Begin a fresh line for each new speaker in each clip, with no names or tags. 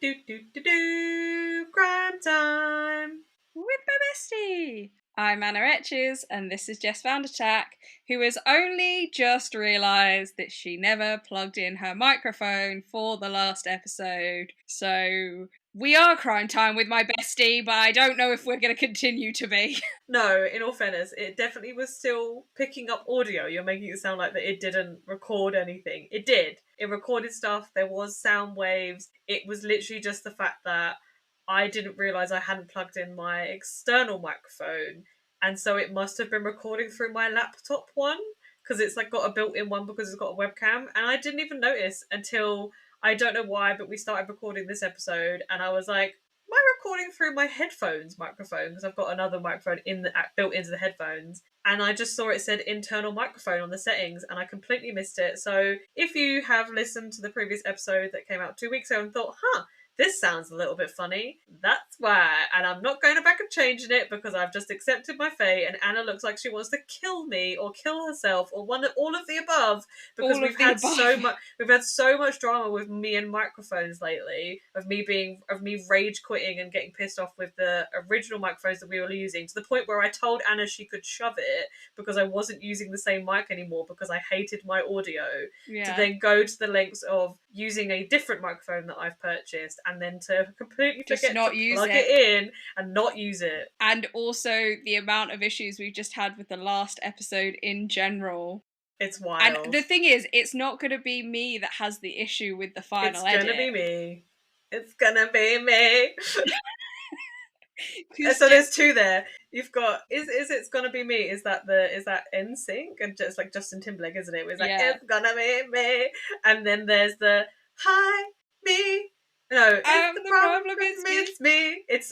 Crime time
with my bestie. I'm Anna Etches, and this is Jess Vanderchak, who has only just realised that she never plugged in her microphone for the last episode. So we are Crime Time with my bestie, but I don't know if we're going to continue to be.
No, in all fairness, it definitely was still picking up audio. You're making it sound like that it didn't record anything. It did. It recorded stuff. There was sound waves. It was literally just the fact that I didn't realise I hadn't plugged in my external microphone, and so it must have been recording through my laptop one, because it's like got a built-in one because it's got a webcam, and I didn't even notice until, I don't know why, but we started recording this episode and I was like, am I recording through my headphones microphone? Because I've got another microphone built into the headphones. And I just saw it said internal microphone on the settings and I completely missed it. So if you have listened to the previous episode that came out 2 weeks ago and thought, this sounds a little bit funny, that's why. And I'm not going back and changing it because I've just accepted my fate, and Anna looks like she wants to kill me or kill herself or all of the above, because we've had so much drama with me and microphones lately, of me rage quitting and getting pissed off with the original microphones that we were using, to the point where I told Anna she could shove it because I wasn't using the same mic anymore because I hated my audio. To then go to the lengths of using a different microphone that I've purchased, and then to completely forget to plug it in and not use it.
And also the amount of issues we've just had with the last episode in general.
It's wild.
And the thing is, it's not going to be me that has the issue with the final edit.
It's going to be me. It's going to be me. So there's two there. You've got it's gonna be me? Is that NSYNC? And just like Justin Timberlake, isn't it? It's like, it's gonna be me. And then there's the hi me. No, it's the problem it's me. It's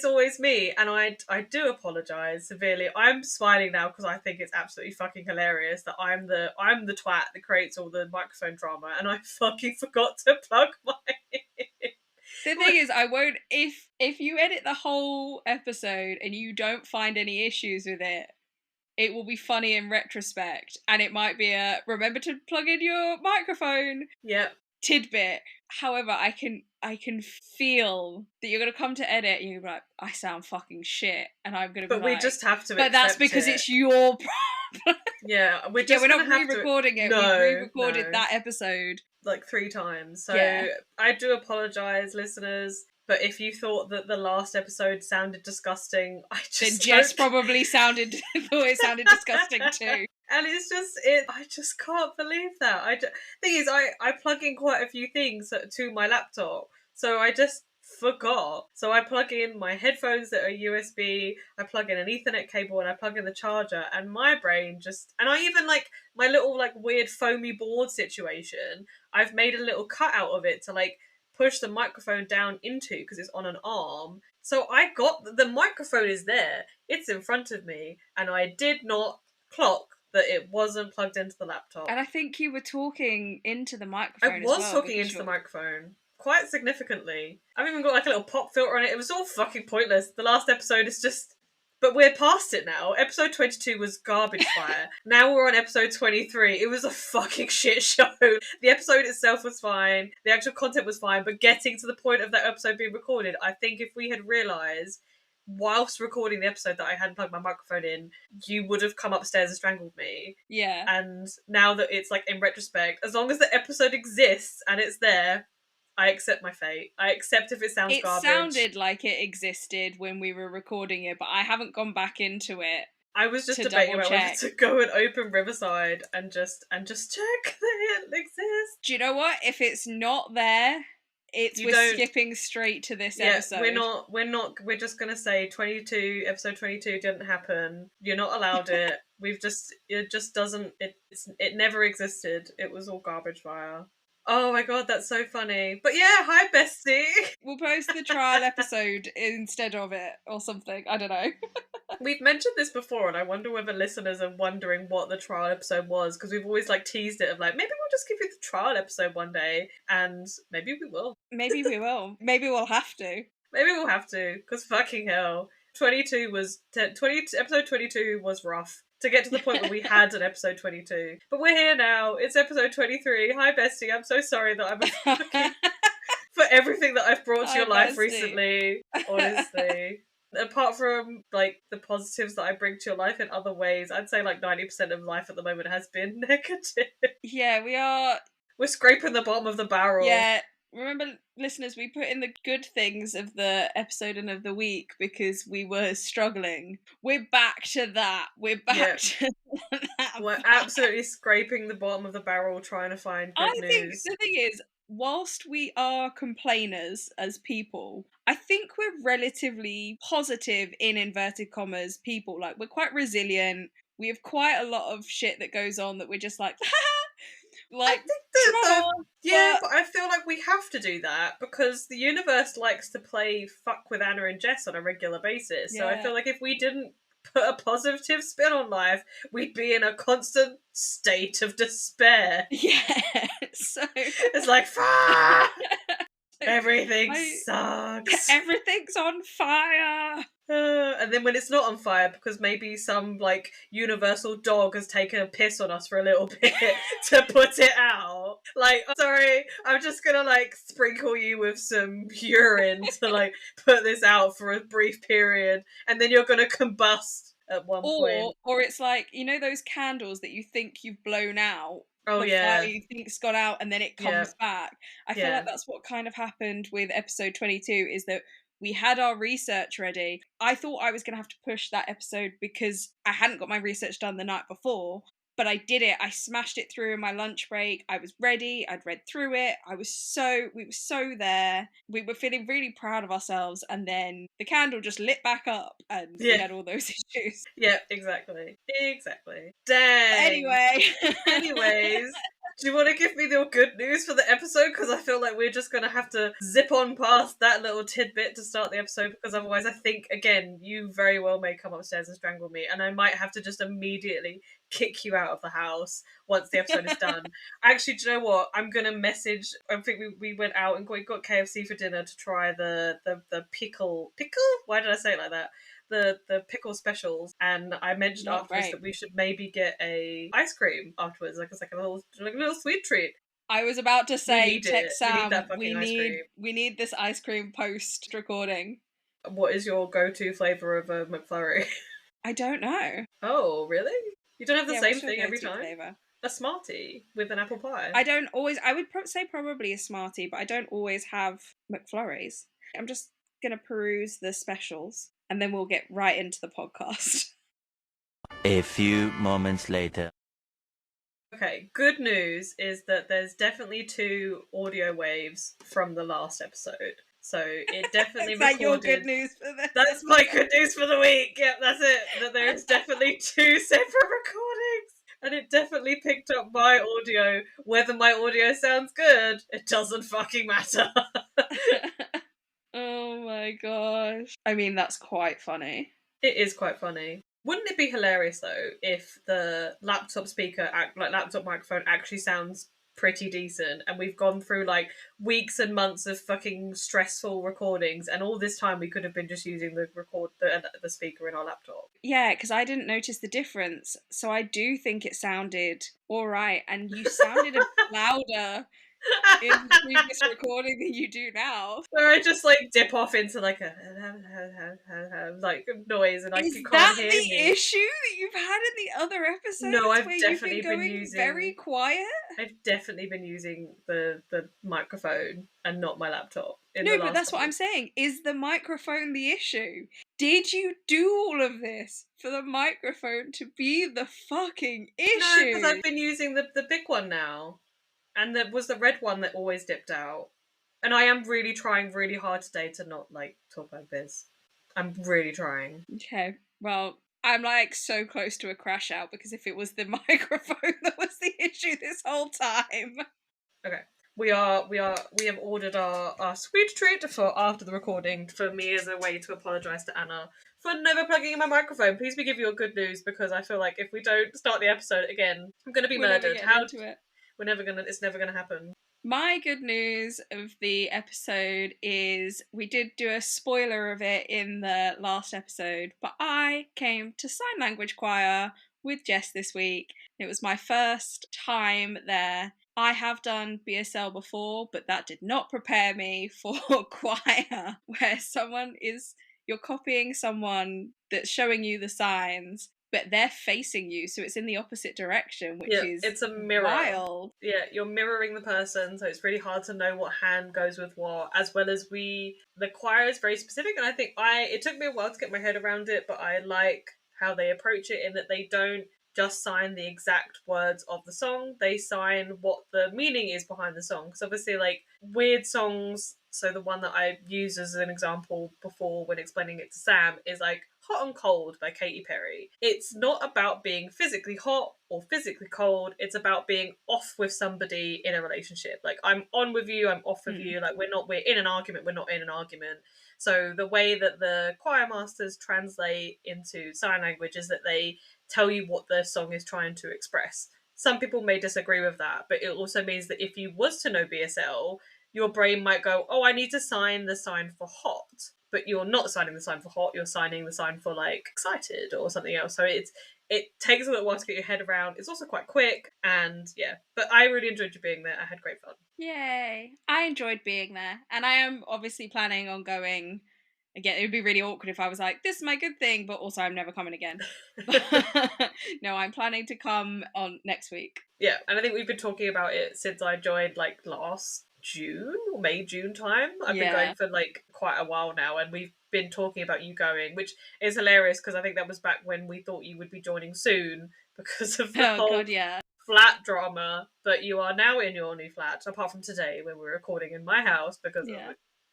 always me. And I do apologise severely. I'm smiling now because I think it's absolutely fucking hilarious that I'm the twat that creates all the microphone drama, and I fucking forgot to plug mine.
The thing is, I won't, if you edit the whole episode and you don't find any issues with it, it will be funny in retrospect, and it might be a remember to plug in your microphone tidbit. However, I can feel that you're gonna come to edit and you're gonna be like, I sound fucking shit, and I'm gonna be like,
but we just have to.
But that's because it's your problem.
Yeah, we're not
re-recording it.
No,
we re-recorded that episode
like 3 times. So I do apologise, listeners. But if you thought that the last episode sounded disgusting,
then Jess probably thought it sounded disgusting too.
And it's just I just can't believe that. Thing is, I plug in quite a few things to my laptop, so I just forgot. So I plug in my headphones that are USB, I plug in an Ethernet cable, and I plug in the charger, and my brain just, and I even like my little like weird foamy board situation, I've made a little cut out of it to like push the microphone down into, because it's on an arm. So I got the microphone is there, it's in front of me, and I did not clock that it wasn't plugged into the laptop.
And I think you were talking into the microphone.
I was talking into the microphone quite significantly. I've even got like a little pop filter on it. It was all fucking pointless. The last episode is just... But we're past it now. Episode 22 was garbage fire. Now we're on episode 23. It was a fucking shit show. The episode itself was fine. The actual content was fine. But getting to the point of that episode being recorded, I think if we had realised whilst recording the episode that I hadn't plugged my microphone in, you would have come upstairs and strangled me.
Yeah.
And now that it's like in retrospect, as long as the episode exists and it's there, I accept my fate. I accept if it sounds garbage.
It sounded like it existed when we were recording it, but I haven't gone back into it.
I was just debating about whether to go and open Riverside and just check that it exists.
Do you know what? If it's not there, we're skipping straight to this episode.
We're just gonna say episode 22 didn't happen. You're not allowed it. It never existed. It was all garbage fire. Oh my god, that's so funny. But yeah, hi bestie.
We'll post the trial episode instead of it or something. I don't know.
We've mentioned this before, and I wonder whether listeners are wondering what the trial episode was, because we've always like teased it of like, maybe we'll just give you the trial episode one day, and maybe we will.
Maybe we will. Maybe we'll have to.
Maybe we'll have to, because fucking hell. Episode 22 was rough to get to the point where we had an episode 22. But we're here now. It's episode 23. Hi, bestie. I'm so sorry that I'm a fucking for everything that I've brought to your life
Bestie.
recently. Honestly. Apart from like the positives that I bring to your life in other ways, I'd say like 90% of life at the moment has been negative.
Yeah, we are.
We're scraping the bottom of the barrel.
Yeah, remember, listeners, we put in the good things of the episode and of the week because we were struggling. We're back to that. We're back to that.
We're absolutely scraping the bottom of the barrel trying to find good
I think
news.
the thing is, whilst we are complainers as people, I think we're relatively positive in inverted commas people. Like, we're quite resilient. We have quite a lot of shit that goes on that we're just like, like,
I think that
sure,
but I feel like we have to do that because the universe likes to play fuck with Anna and Jess on a regular basis. So I
Yeah.
feel like if we didn't put a positive spin on life, we'd be in a constant state of despair.
Yeah. So
it's like, fuck! Everything sucks.
Everything's on fire.
And then when it's not on fire, because maybe some like universal dog has taken a piss on us for a little bit to put it out. Like, sorry, I'm just gonna like sprinkle you with some urine to like put this out for a brief period, and then you're gonna combust at one point.
Or it's like, you know those candles that you think you've blown out,
Oh
the
yeah,
fire you think's gone out and then it comes back. I feel like that's what kind of happened with episode 22, is that we had our research ready. I thought I was going to have to push that episode because I hadn't got my research done the night before, but I did it. I smashed it through in my lunch break. I was ready. I'd read through it. We were so there. We were feeling really proud of ourselves, and then the candle just lit back up and we had all those issues.
Yeah, exactly. Dang. Anyways, do you want to give me the good news for the episode? Because I feel like we're just going to have to zip on past that little tidbit to start the episode, because otherwise I think, again, you very well may come upstairs and strangle me, and I might have to just immediately kick you out of the house once the episode is done. Actually, do you know what? I'm going to message... I think we went out and got KFC for dinner to try the pickle... Pickle? Why did I say it like that? The pickle specials, and I mentioned afterwards that we should maybe get a ice cream afterwards, like it's like a little sweet treat.
I was about to say, text Sam, we need this ice cream post recording.
What is your go-to flavour of a McFlurry?
I don't know.
Oh, really? You don't have the same thing every time?
Flavor?
A Smartie with an apple pie?
I don't always... I would say probably a Smartie, but I don't always have McFlurries. I'm just going to peruse the specials, and then we'll get right into the podcast.
A few moments later.
Okay, good news is that there's definitely 2 audio waves from the last episode. So it definitely
Is that your good news for this?
That's my good news for the week. Yep, that's it. That there's definitely 2 separate recordings. And it definitely picked up my audio. Whether my audio sounds good, it doesn't fucking matter.
Oh my gosh. I mean, that's quite funny.
It is quite funny. Wouldn't it be hilarious though if the laptop speaker, like laptop microphone, actually sounds pretty decent, and we've gone through like weeks and months of fucking stressful recordings, and all this time we could have been just using the speaker in our laptop.
Yeah, because I didn't notice the difference, so I do think it sounded all right, and you sounded a bit louder in the previous recording than you do now.
Where I just like dip off into like a like noise, and
Is
you can't
that
hear
the
me.
issue that you've had in the other episodes?
No, I've
where
definitely
you've been going
using
very quiet.
I've definitely been using the microphone and not my laptop.
No, but that's what I'm saying. Is the microphone the issue? Did you do all of this for the microphone to be the fucking issue?
No, because I've been using the big one now. And there was the red one that always dipped out. And I am really trying really hard today to not, like, talk like this. I'm really trying.
Okay, well, I'm, like, so close to a crash out, because if it was the microphone that was the issue this whole time...
Okay. We have ordered our sweet treat for after the recording, for me as a way to apologise to Anna for never plugging in my microphone. Please be giving you good news, because I feel like if we don't start the episode again, I'm going to be murdered. It's never gonna happen.
My good news of the episode is we did do a spoiler of it in the last episode, but I came to sign language choir with Jess this week. It was my first time there, I have done BSL before, but that did not prepare me for choir, where you're copying someone that's showing you the signs, but they're facing you, so it's in the opposite direction, which is
it's a mirror.
wild.
Yeah, you're mirroring the person, so it's really hard to know what hand goes with what, as well as the choir is very specific, and I think it took me a while to get my head around it, but I like how they approach it in that they don't just sign the exact words of the song, they sign what the meaning is behind the song. Because obviously, like, weird songs, so the one that I used as an example before when explaining it to Sam is like Hot and Cold by Katy Perry. It's not about being physically hot or physically cold, it's about being off with somebody in a relationship. Like, I'm on with you, I'm off with you, like, we're in an argument, we're not in an argument. So the way that the choir masters translate into sign language is that they tell you what the song is trying to express. Some people may disagree with that, but it also means that if you was to know BSL, your brain might go, oh, I need to sign the sign for hot, but you're not signing the sign for hot, you're signing the sign for, like, excited or something else. So it takes a little while to get your head around. It's also quite quick, and yeah. But I really enjoyed you being there. I had great fun.
Yay. I enjoyed being there, and I am obviously planning on going again. It would be really awkward if I was like, this is my good thing, but also I'm never coming again. No, I'm planning to come on next week.
Yeah, and I think we've been talking about it since I joined, like, last June or May, June time. I've been going for, like, quite a while now, and we've been talking about you going, which is hilarious because I think that was back when we thought you would be joining soon because of the whole
God, yeah.
flat drama. But you are now in your new flat, apart from today when we're recording in my house because of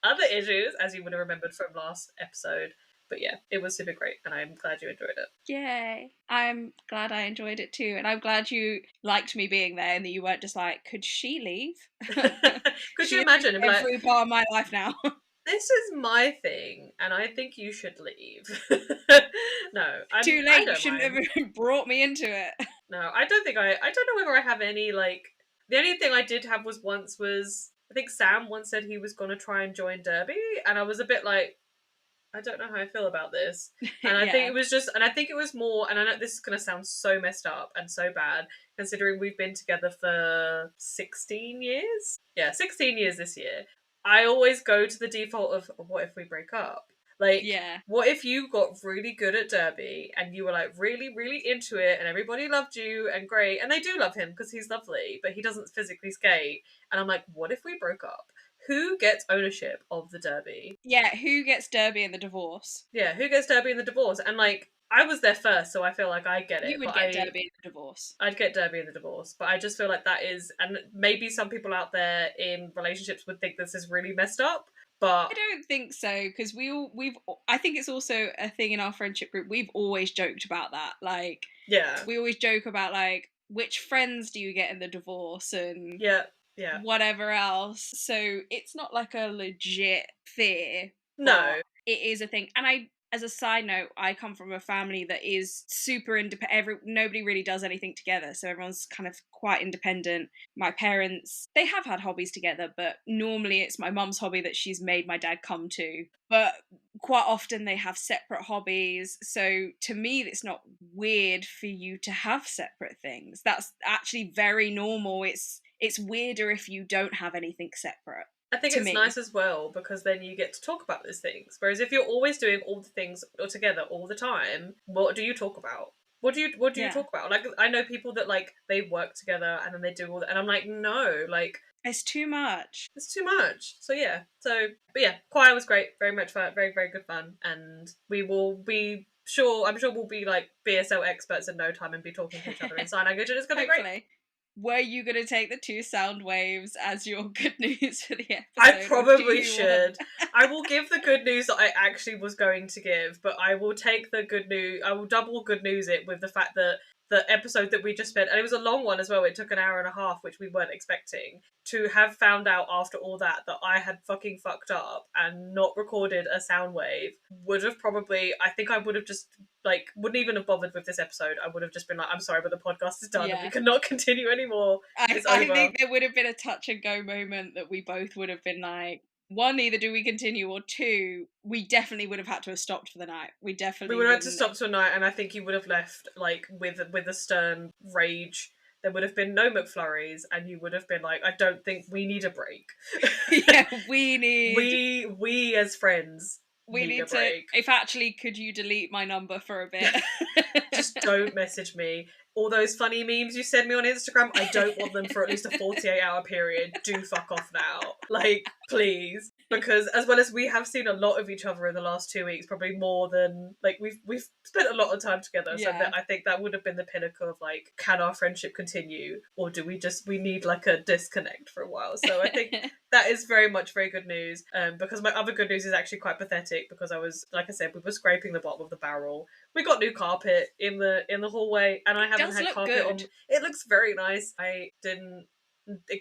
other issues, as you would have remembered from last episode. But yeah, it was super great, and I'm glad you enjoyed it.
Yay. I'm glad I enjoyed it too, and I'm glad you liked me being there and that you weren't just like, could she leave?
Could you imagine?
Every part of my life now.
This is my thing, and I think you should leave. No,
too late. You shouldn't have brought me into it.
No, I don't know whether I have any, like, the only thing I did have was I think Sam once said he was going to try and join Derby, and I was a bit like, I don't know how I feel about this. And I think it was more, and I know this is going to sound so messed up and so bad, considering we've been together for 16 years. Yeah, 16 years this year. I always go to the default of, what if we break up? Like, what if you got really good at Derby and you were, like, really, really into it and everybody loved you and great, and they do love him because he's lovely, but he doesn't physically skate. And I'm like, what if we broke up? Who gets ownership of the Derby?
Yeah, who gets Derby in the divorce?
Yeah, who gets Derby in the divorce? And, like, I was there first, so I feel like I get it.
You would get Derby in the divorce.
I'd get Derby in the divorce, but I just feel like that is, and maybe some people out there in relationships would think this is really messed up, but
I don't think so, because I think it's also a thing in our friendship group. We've always joked about that. Like, we always joke about, like, which friends do you get in the divorce and whatever else. So it's not like a legit fear.
No,
it is a thing. And as a side note, I come from a family that is super independent. Nobody really does anything together, so everyone's kind of quite independent. My parents, they have had hobbies together, but normally it's my mum's hobby that she's made my dad come to. But quite often they have separate hobbies, so to me it's not weird for you to have separate things. That's actually very normal. It's weirder if you don't have anything separate.
I think it's nice as well because then you get to talk about those things. Whereas if you're always doing all the things together all the time, what do you talk about? What do you talk about? Like, I know people that, like, they work together and then they do all that, and I'm like, no, like,
it's too much.
It's too much. So yeah. But yeah, choir was great. Very much fun. Very, very good fun. And we will be I'm sure we'll be, like, BSL experts in no time and be talking to each other in sign language, and it's going to be great.
Were you going to take the 2 sound waves as your good news for the episode?
I probably should. I will give the good news that I actually was going to give, but I will take the good news. I will double good news it with the fact that the episode that we just spent, and it was a long one as well, it took an hour and a half, which we weren't expecting, to have found out after all that I had fucking fucked up and not recorded a sound wave would have probably, I think I would have just, like, wouldn't even have bothered with this episode. I would have just been like, I'm sorry, but the podcast is done and we cannot continue anymore.
I think there would have been a touch and go moment that we both would have been like, 1, either do we continue, or 2, we definitely would have had to have stopped for the night. We would have had to stop
for a night, and I think you would have left, like, with a stern rage there would have been no McFlurries, and you would have been like, I don't think we need a break.
Yeah, we
as friends need a
need to.
break.
If actually, could you delete my number for a bit?
Just don't message me. All those funny memes you send me on Instagram, I don't want them for at least a 48-hour period. Do fuck off now. Like, please. Because as well as we have seen a lot of each other in the last 2 weeks, probably more than, like, we've spent a lot of time together. So
Yeah.
I think that would have been the pinnacle of, like, can our friendship continue? Or do we need like a disconnect for a while? So I think that is very good news. Because my other good news is actually quite pathetic, because I was, like I said, we were scraping the bottom of the barrel. We got new carpet in the hallway, and I haven't had carpet on. It looks very nice. I didn't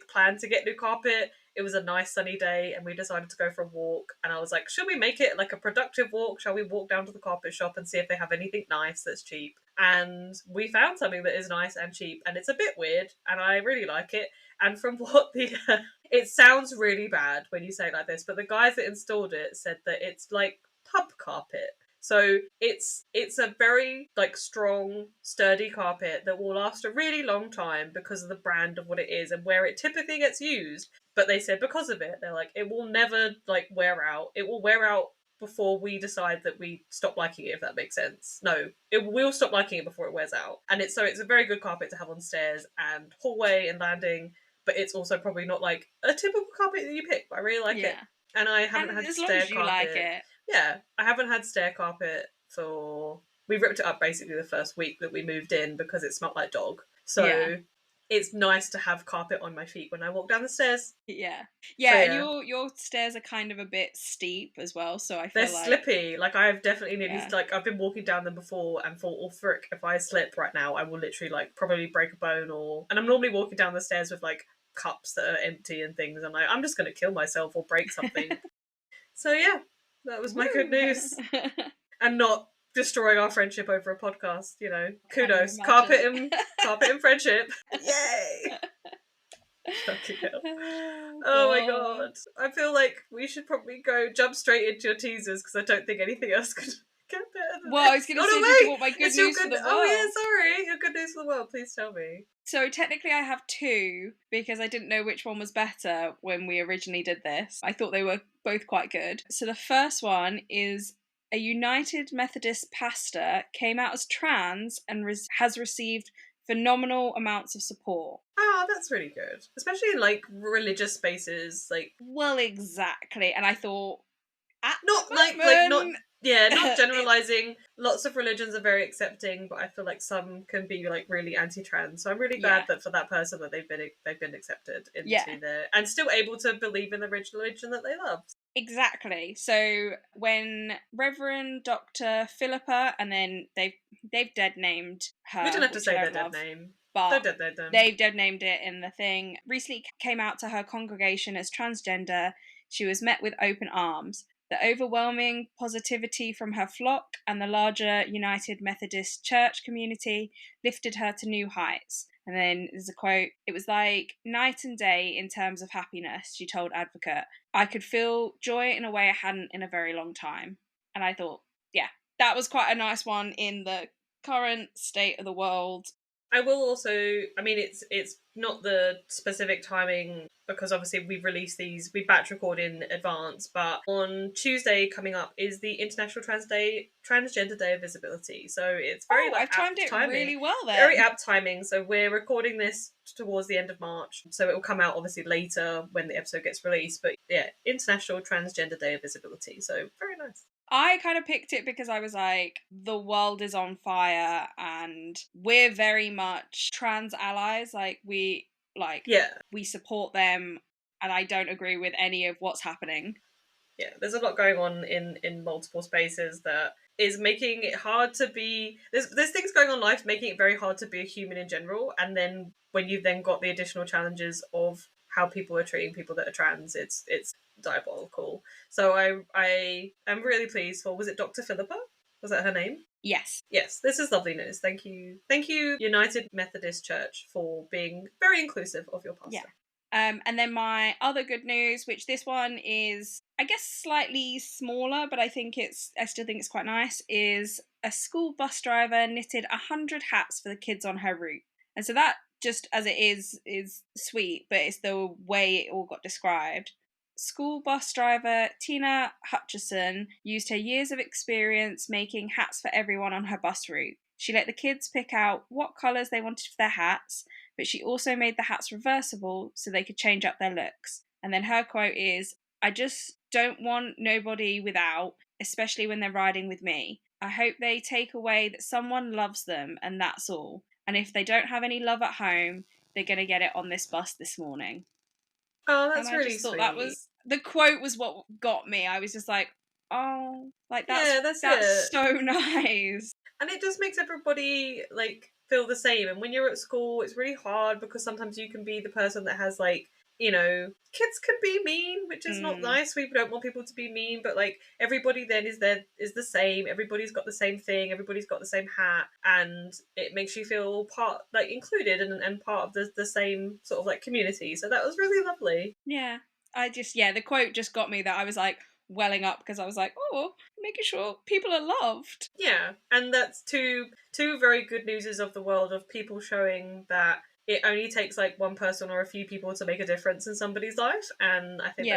plan to get new carpet. It was a nice sunny day, and we decided to go for a walk. And I was like, should we make it like a productive walk? Shall we walk down to the carpet shop and see if they have anything nice that's cheap? And we found something that is nice and cheap, and it's a bit weird, and I really like it. And from what it sounds really bad when you say it like this, but the guys that installed it said that it's like pub carpet. So it's a very like strong, sturdy carpet that will last a really long time because of the brand of what it is and where it typically gets used. But they said because of it, they're like, it will never like wear out. It will wear out before we decide that we stop liking it, if that makes sense. No, it will stop liking it before it wears out. And it's a very good carpet to have on stairs and hallway and landing, but it's also probably not like a typical carpet that you pick, but I really like it. And I haven't had
as
stair
long as
carpet.
You like it.
Yeah, I haven't had stair carpet for... We ripped it up basically the first week that we moved in because it smelled like dog. So it's nice to have carpet on my feet when I walk down the stairs.
Yeah.
So,
and your stairs are kind of a bit steep as well, so I feel
they're slippy. Like, I've definitely nearly... Like, I've been walking down them before and thought, oh, frick, if I slip right now, I will literally, like, probably break a bone or... And I'm normally walking down the stairs with, like, cups that are empty and things, and I'm just going to kill myself or break something. So, yeah, that was my good news. And not destroying our friendship over a podcast, you know. Kudos. Carpet and friendship. Yay! Fucking hell. Oh my god. I feel like we should probably jump straight into your teasers because I don't think anything else could get better than
I was going to say, did you want my good news for the world?
Oh yeah, sorry. Your good news for the world. Please tell me.
So technically I have two because I didn't know which one was better when we originally did this. I thought they were both quite good. So the first one is a United Methodist pastor came out as trans and has received phenomenal amounts of support.
Oh, that's really good. Especially in, like, religious spaces, like...
Well, exactly. And I thought...
not generalizing. Lots of religions are very accepting, but I feel like some can be, like, really anti-trans. So I'm really glad that for that person that they've been accepted into their... And still able to believe in the religion that they love.
Exactly. So when Reverend Dr. Philippa, and then they've dead named her.
We don't have to say their dead name.
But they've dead named it in the thing. Recently came out to her congregation as transgender. She was met with open arms. The overwhelming positivity from her flock and the larger United Methodist Church community lifted her to new heights. And then there's a quote, "It was like night and day in terms of happiness," she told Advocate. "I could feel joy in a way I hadn't in a very long time." And I thought, yeah, that was quite a nice one in the current state of the world.
I will also, I mean, it's not the specific timing because obviously we batch record in advance, but on Tuesday coming up is the International Transgender Day of Visibility. So it's very
I've timed it really well there.
Very apt timing. So we're recording this towards the end of March. So it will come out obviously later when the episode gets released. But yeah, International Transgender Day of Visibility. So very nice.
I kind of picked it because I was like, the world is on fire and we're very much trans allies. Like we support them and I don't agree with any of what's happening.
Yeah, there's a lot going on in multiple spaces that is making it hard to be... There's things going on in life making it very hard to be a human in general. And then when you've then got the additional challenges of how people are treating people that are trans, it's diabolical. So I am really pleased for... Was it Dr. Philippa? Was that her name?
Yes.
Yes, this is lovely news. Thank you, United Methodist Church, for being very inclusive of your pastor.
Yeah. And then my other good news, which this one is, I guess, slightly smaller, but I still think it's quite nice, is a school bus driver knitted 100 hats for the kids on her route. And so that just as it is sweet, but it's the way it all got described. School bus driver Tina Hutchison used her years of experience making hats for everyone on her bus route. She let the kids pick out what colours they wanted for their hats, but she also made the hats reversible so they could change up their looks. And then her quote is, "I just don't want nobody without, especially when they're riding with me. I hope they take away that someone loves them, and that's all. And if they don't have any love at home, they're going to get it on this bus this morning."
Oh, that's
And I
really
just thought
sweet.
that was, the quote was what got me. I was just like, oh, like that's
it.
so nice.
And it just makes everybody like feel the same. And when you're at school, it's really hard because sometimes you can be the person that has like, you know, kids can be mean, which is not nice. We don't want people to be mean, but like everybody then is the same. Everybody's got the same thing. Everybody's got the same hat, and it makes you feel part, like included and part of the same sort of like community. So that was really lovely.
Yeah, the quote just got me, that I was like welling up because I was like, oh, making sure people are loved.
Yeah, and that's two very good newses of the world of people showing that it only takes like one person or a few people to make a difference in somebody's life, and I think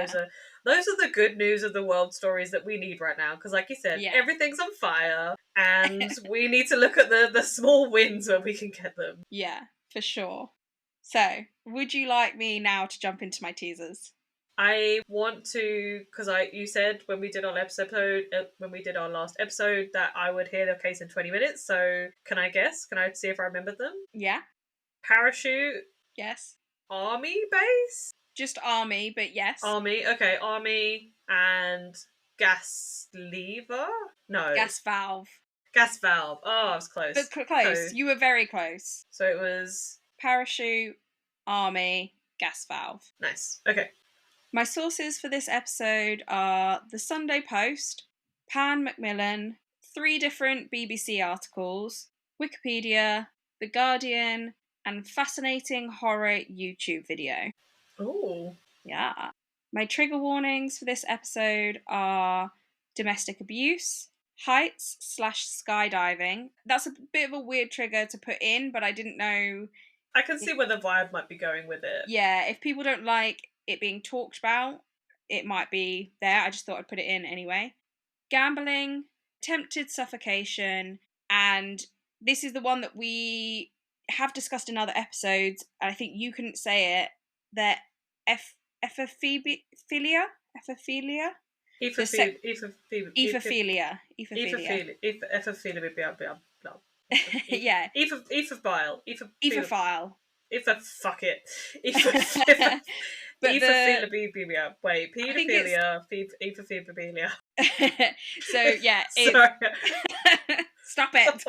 those are the good news of the world stories that we need right now, because like you said, everything's on fire and we need to look at the small wins where we can get them.
Yeah, for sure. So, would you like me now to jump into my teasers?
I want to, because you said when we did our last episode that I would hear the case in 20 minutes. So can I guess? Can I see if I remembered them?
Yeah.
Parachute.
Yes.
Army base.
Just army, but yes.
Army. Okay, army and gas lever. No.
Gas valve.
Gas valve. Oh, I was close.
But close. You were very close.
So it was
parachute, army, gas valve.
Nice. Okay.
My sources for this episode are The Sunday Post, Pan Macmillan, 3 different BBC articles, Wikipedia, The Guardian, and fascinating horror YouTube video.
Oh.
Yeah. My trigger warnings for this episode are domestic abuse, heights/skydiving. That's a bit of a weird trigger to put in, but I didn't know.
I can see where the vibe might be going with it.
Yeah, if people don't like it being talked about, it might be there. I just thought I'd put it in anyway. Gambling, attempted suffocation, and this is the one that we have discussed in other episodes, and I think you couldn't say it. The Ephebophilia?
Ephebophilia.
Yeah.
Ephebile.
Ephebophilia.
Fuck it. Ephebophilia. Wait, pedophilia. Ephebophilia.
So yeah.
Sorry.
Stop it.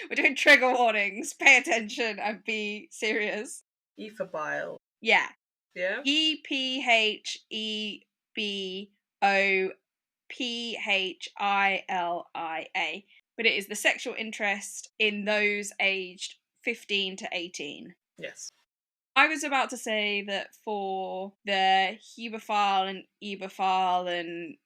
We're doing trigger warnings. Pay attention and be serious.
Ephebile.
Yeah.
Yeah.
Ephebophilia. But it is the sexual interest in those aged 15 to 18.
Yes.
I was about to say that for the hebephile and ebophile and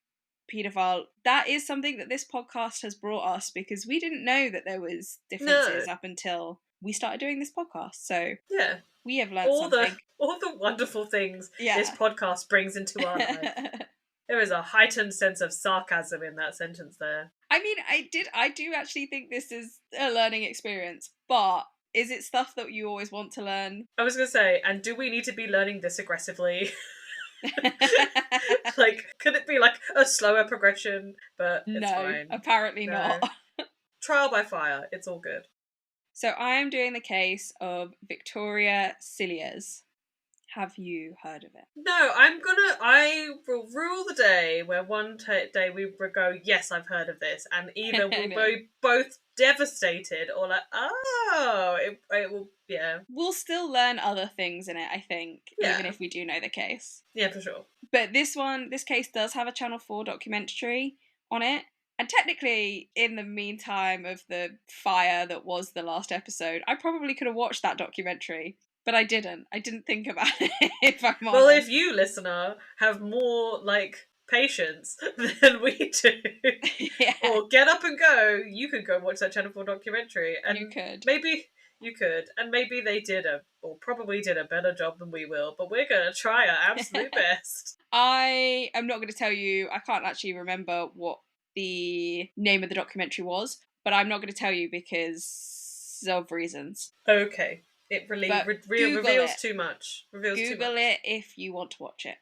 paedophile, that is something that this podcast has brought us, because we didn't know that there was differences up until we started doing this podcast. So
yeah,
we have learned something.
All the wonderful things this podcast brings into our life. There is a heightened sense of sarcasm in that sentence there.
I mean, I do actually think this is a learning experience, but is it stuff that you always want to learn?
I was going to say, and do we need to be learning this aggressively? Like, could it be like a slower progression? But it's fine.
Apparently not.
Trial by fire. It's all good.
So I am doing the case of Victoria Cilliers. Have you heard of it?
No, I will rule the day where one day we will go, yes, I've heard of this, and either we'll be both devastated or like, oh, it will, yeah.
We'll still learn other things in it, I think, even if we do know the case.
Yeah, for sure.
But this case does have a Channel 4 documentary on it. And technically, in the meantime of the fire that was the last episode, I probably could have watched that documentary. But I didn't. I didn't think about it, if I'm honest.
Well, if you, listener, have more, like, patience than we do, or get up and go, you could go watch that Channel 4 documentary. And
you could.
Maybe You could. And maybe they probably did a better job than we will, but we're going to try our absolute best.
I am not going to tell you, I can't actually remember what the name of the documentary was, but I'm not going to tell you because of reasons.
Okay. It reveals
it.
too much.
Google it if you want to watch it.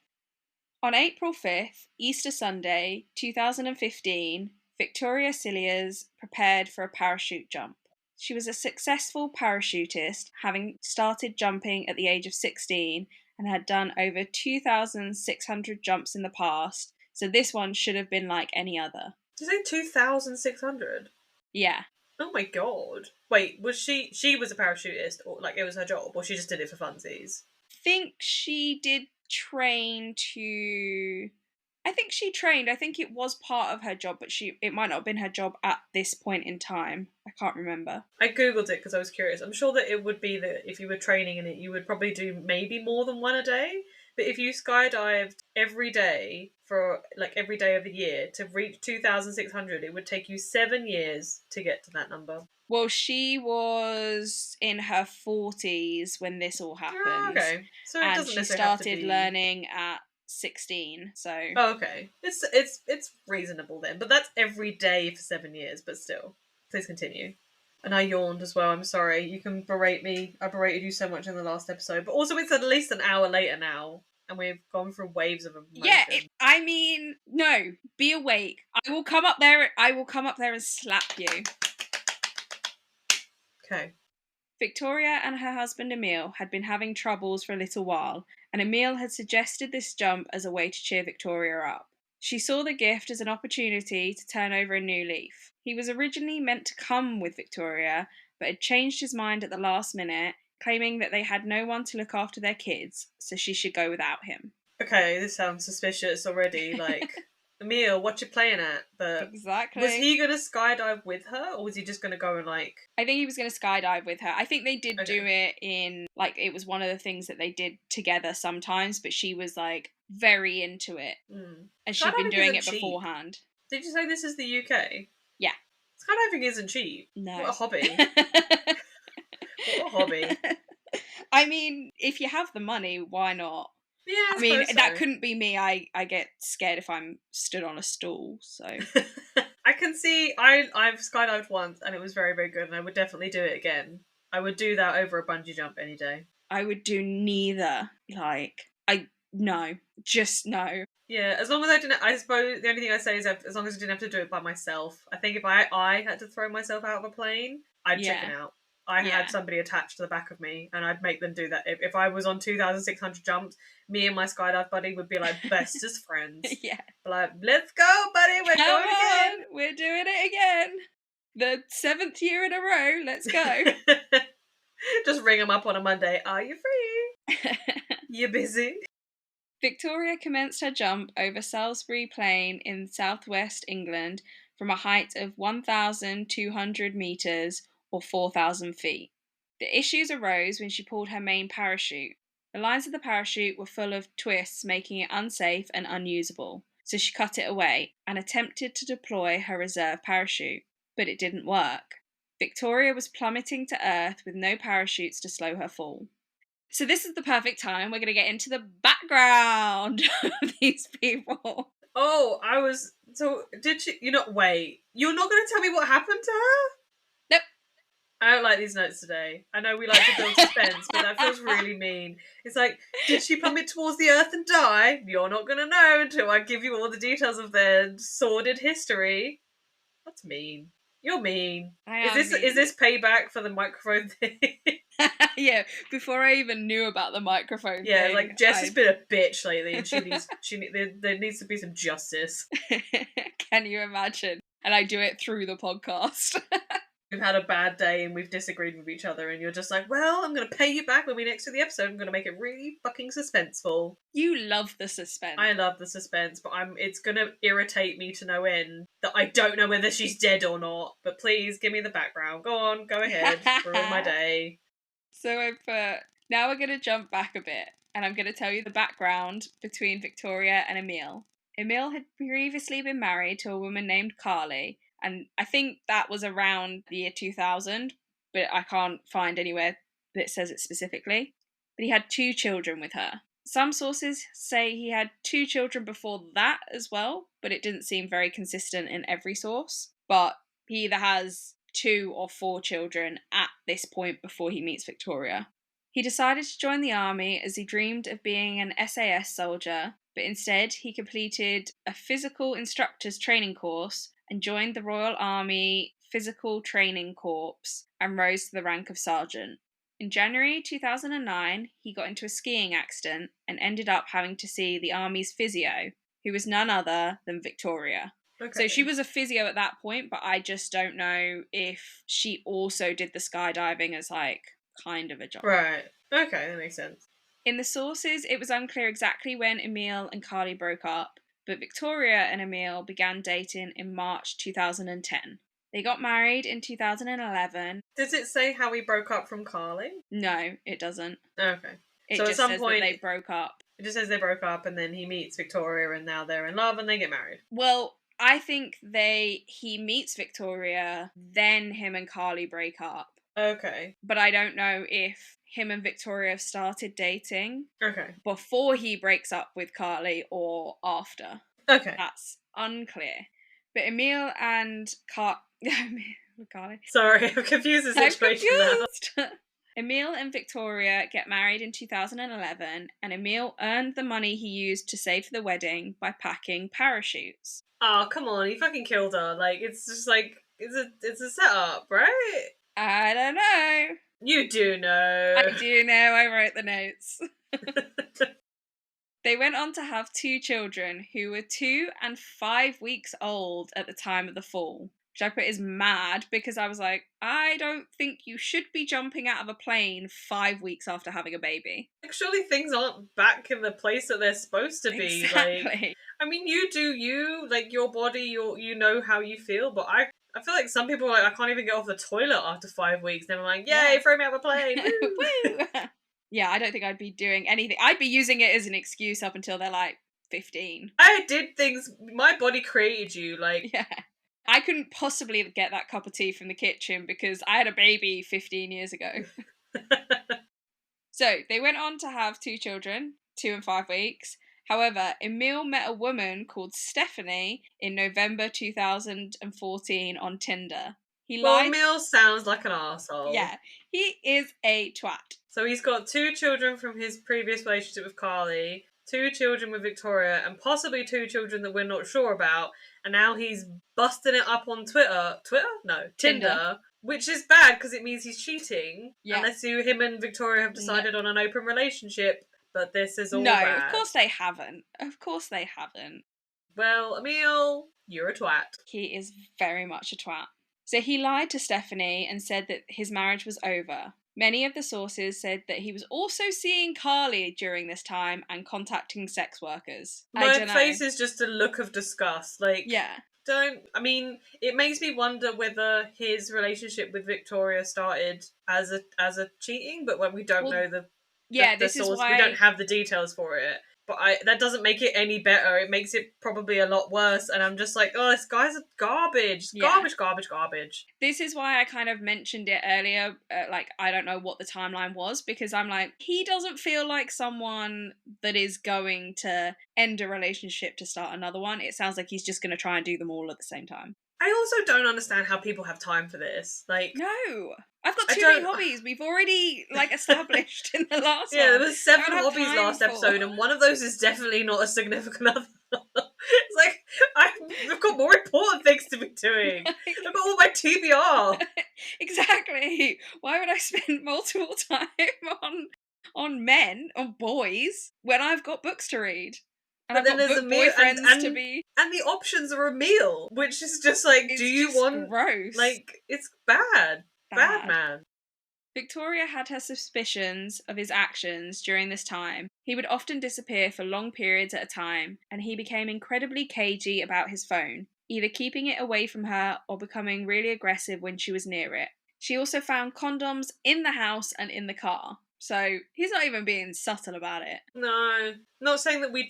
On April 5th, Easter Sunday, 2015, Victoria Cilliers prepared for a parachute jump. She was a successful parachutist, having started jumping at the age of 16 and had done over 2,600 jumps in the past, so this one should have been like any other.
Did you say 2,600?
Yeah.
Oh my god. Wait, was she was a parachutist, or like it was her job, or she just did it for funsies?
Think she did train to... I think she trained. I think it was part of her job, but it might not have been her job at this point in time. I can't remember.
I googled it because I was curious. I'm sure that it would be that if you were training in it, you would probably do maybe more than one a day. But if you skydived every day for like every day of the year to reach 2,600, it would take you 7 years to get to that number.
Well, she was in her 40s when this all happened.
Oh, okay. So it doesn't necessarily have to be...
she started learning at 16, so...
Oh, okay. It's reasonable then. But that's every day for 7 years, but still. Please continue. And I yawned as well, I'm sorry. You can berate me. I berated you so much in the last episode. But also it's at least an hour later now. And we've gone through waves of emotion.
Yeah, I mean, no. Be awake. I will come up there and slap you.
Okay.
Victoria and her husband Emil had been having troubles for a little while, and Emil had suggested this jump as a way to cheer Victoria up. She saw the gift as an opportunity to turn over a new leaf. He was originally meant to come with Victoria, but had changed his mind at the last minute, claiming that they had no one to look after their kids, so she should go without him.
Okay, this sounds suspicious already. Like, Emil, what you playing at? But
exactly.
Was he going to skydive with her, or was he just going to go and like...
I think he was going to skydive with her. I think they did do it in, like, it was one of the things that they did together sometimes, but she was, like, very into it.
Mm.
And she'd been doing it beforehand.
Did you say this is the UK?
Yeah.
Skydiving isn't cheap.
No.
What a hobby. What a hobby.
I mean, if you have the money, why not?
Yeah,
I mean, that couldn't be me. I get scared if I'm stood on a stool, so...
I can see, I've skydived once, and it was very, very good, and I would definitely do it again. I would do that over a bungee jump any day.
I would do neither. No. Just no.
Yeah, as long as I didn't, I suppose the only thing I say is as long as I didn't have to do it by myself. I think if I had to throw myself out of a plane, I'd chicken out. I had somebody attached to the back of me, and I'd make them do that. If I was on 2,600 jumps, me and my skydive buddy would be like bestest friends.
Yeah.
Like, let's go, buddy, we're going again.
We're doing it again. The 7th year in a row, let's go.
Just ring them up on a Monday. Are you free? You busy?
Victoria commenced her jump over Salisbury Plain in southwest England from a height of 1,200 metres or 4,000 feet. The issues arose when she pulled her main parachute. The lines of the parachute were full of twists, making it unsafe and unusable, so she cut it away and attempted to deploy her reserve parachute, but it didn't work. Victoria was plummeting to earth with no parachutes to slow her fall. So this is the perfect time. We're going to get into the background of these people.
Oh, did she, wait, you're not going to tell me what happened to her?
Nope.
I don't like these notes today. I know we like to build suspense, but that feels really mean. It's like, did she plummet towards the earth and die? You're not going to know until I give you all the details of their sordid history. That's mean. You're mean. Is this payback for the microphone thing?
Yeah, before I even knew about the microphone thing.
Yeah, like Jess has been a bitch lately, and there needs to be some justice.
Can you imagine? And I do it through the podcast.
We've had a bad day and we've disagreed with each other, and you're just like, well, I'm going to pay you back when we next do the episode. I'm going to make it really fucking suspenseful.
You love the suspense.
I love the suspense, but it's going to irritate me to no end that I don't know whether she's dead or not. But please, give me the background. Go on, go ahead. Ruin my day.
So now we're going to jump back a bit, and I'm going to tell you the background between Victoria and Emil. Emil had previously been married to a woman named Carly, and I think that was around the year 2000. but I can't find anywhere that says it specifically. But he had 2 children with her. Some sources say he had 2 children before that as well, but it didn't seem very consistent in every source. But he either has 2 or 4 children at this point before he meets Victoria. He decided to join the army as he dreamed of being an SAS soldier, but instead he completed a physical instructor's training course and joined the Royal Army Physical Training Corps and rose to the rank of sergeant. In January 2009, he got into a skiing accident and ended up having to see the army's physio, who was none other than Victoria.
Okay.
So she was a physio at that point, but I just don't know if she also did the skydiving as like kind of a job.
Right. Okay, that makes sense.
In the sources, it was unclear exactly when Emil and Carly broke up, but Victoria and Emil began dating in March 2010. They got married in 2011.
Does it say how he broke up from Carly?
No, it doesn't.
Okay.
It
So at
just
some
says
point-
that they broke up.
It just says they broke up and then he meets Victoria and now they're in love and they get married.
Well, I think he meets Victoria, then him and Carly break up.
Okay.
But I don't know if him and Victoria have started dating
Okay.
before he breaks up with Carly or after.
Okay.
That's unclear. But Emil and Carly.
Sorry, I'm confused the
I'm
situation now.
confused. Emil and Victoria get married in 2011, and Emil earned the money he used to save for the wedding by packing parachutes.
Oh, come on, he fucking killed her. Like, it's just like, it's a setup, right?
I don't know.
You do know.
I do know, I wrote the notes. They went on to have 2 children who were 2 and 5 weeks old at the time of the fall, which I put is mad because I was like, I don't think you should be jumping out of a plane 5 weeks after having a baby.
Like, surely things aren't back in the place that they're supposed to be.
Exactly.
Like, I mean, you do you, like, your body, you know how you feel, but I feel like some people are like, I can't even get off the toilet after 5 weeks. They're like, yay, throw me out of a plane. Woo.
Woo! Yeah, I don't think I'd be doing anything. I'd be using it as an excuse up until they're like 15.
I did things, my body created you, like.
Yeah. I couldn't possibly get that cup of tea from the kitchen because I had a baby 15 years ago. So they went on to have 2 children, 2 and 5 weeks. However, Emil met a woman called Stephanie in November 2014 on Tinder. He
Well,
lied.
Emil sounds like an arsehole.
Yeah, he is a twat.
So he's got 2 children from his previous relationship with Carly, 2 children with Victoria, and possibly 2 children that we're not sure about. And now he's busting it up on Twitter. Twitter? No, Tinder. Which is bad because it means he's cheating.
Yeah.
Unless him and Victoria have decided on an open relationship. But this is all
No,
bad.
of course they haven't. Of course they haven't.
Well, Emil, you're a twat.
He is very much a twat. So he lied to Stephanie and said that his marriage was over. Many of the sources said that he was also seeing Carly during this time and contacting sex workers.
My face is just a look of disgust. Like,
yeah.
It makes me wonder whether his relationship with Victoria started as a cheating, but when we don't know the
this
source,
is why
we don't have the details for it. But that doesn't make it any better. It makes it probably a lot worse. And I'm just like, oh, this guy's garbage.
Yeah.
Garbage.
This is why I kind of mentioned it earlier. I don't know what the timeline was because I'm like, he doesn't feel like someone that is going to end a relationship to start another one. It sounds like he's just going to try and do them all at the same time.
I also don't understand how people have time for this. Like,
no, I've got too many hobbies. We've already established in the last one.
Yeah, there was 7
I don't have
hobbies
time
last
for.
episode, and one of those is definitely not a significant other. It's like I've got more important things to be doing. I've got all my TBR.
Exactly. Why would I spend multiple time on men, on boys, when I've got books to read? And
But then
I've got
there's a
book
meal,
boyfriends to be.
and the options are a meal, which is just like,
It's
do you
just
want
gross?
like it's bad, man.
Victoria had her suspicions of his actions during this time. He would often disappear for long periods at a time, and he became incredibly cagey about his phone, either keeping it away from her or becoming really aggressive when she was near it. She also found condoms in the house and in the car. So he's not even being subtle about it.
No, not saying that we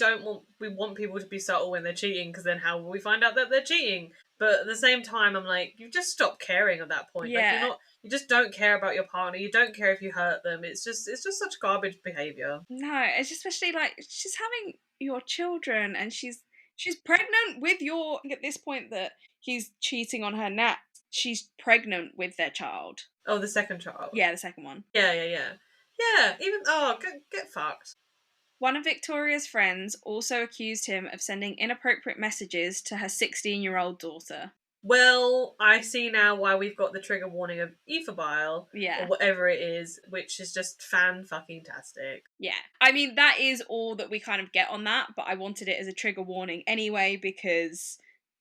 want people to be subtle when they're cheating, because then how will we find out that they're cheating? But at the same time, I'm like, you just stop caring at that point. Like,
Yeah.
you just don't care about your partner. You don't care if you hurt them. It's just such garbage behavior.
No, it's especially like she's having your children and she's pregnant with your, at this point that he's cheating on her now, she's pregnant with their child.
Oh, the second child.
Yeah, the second one.
Yeah. Even get fucked.
One of Victoria's friends also accused him of sending inappropriate messages to her 16-year-old daughter.
Well, I see now why we've got the trigger warning of Ephebophilia,
Yeah.
or whatever it is, which is just fan-fucking-tastic.
Yeah. I mean, that is all that we kind of get on that, but I wanted it as a trigger warning anyway because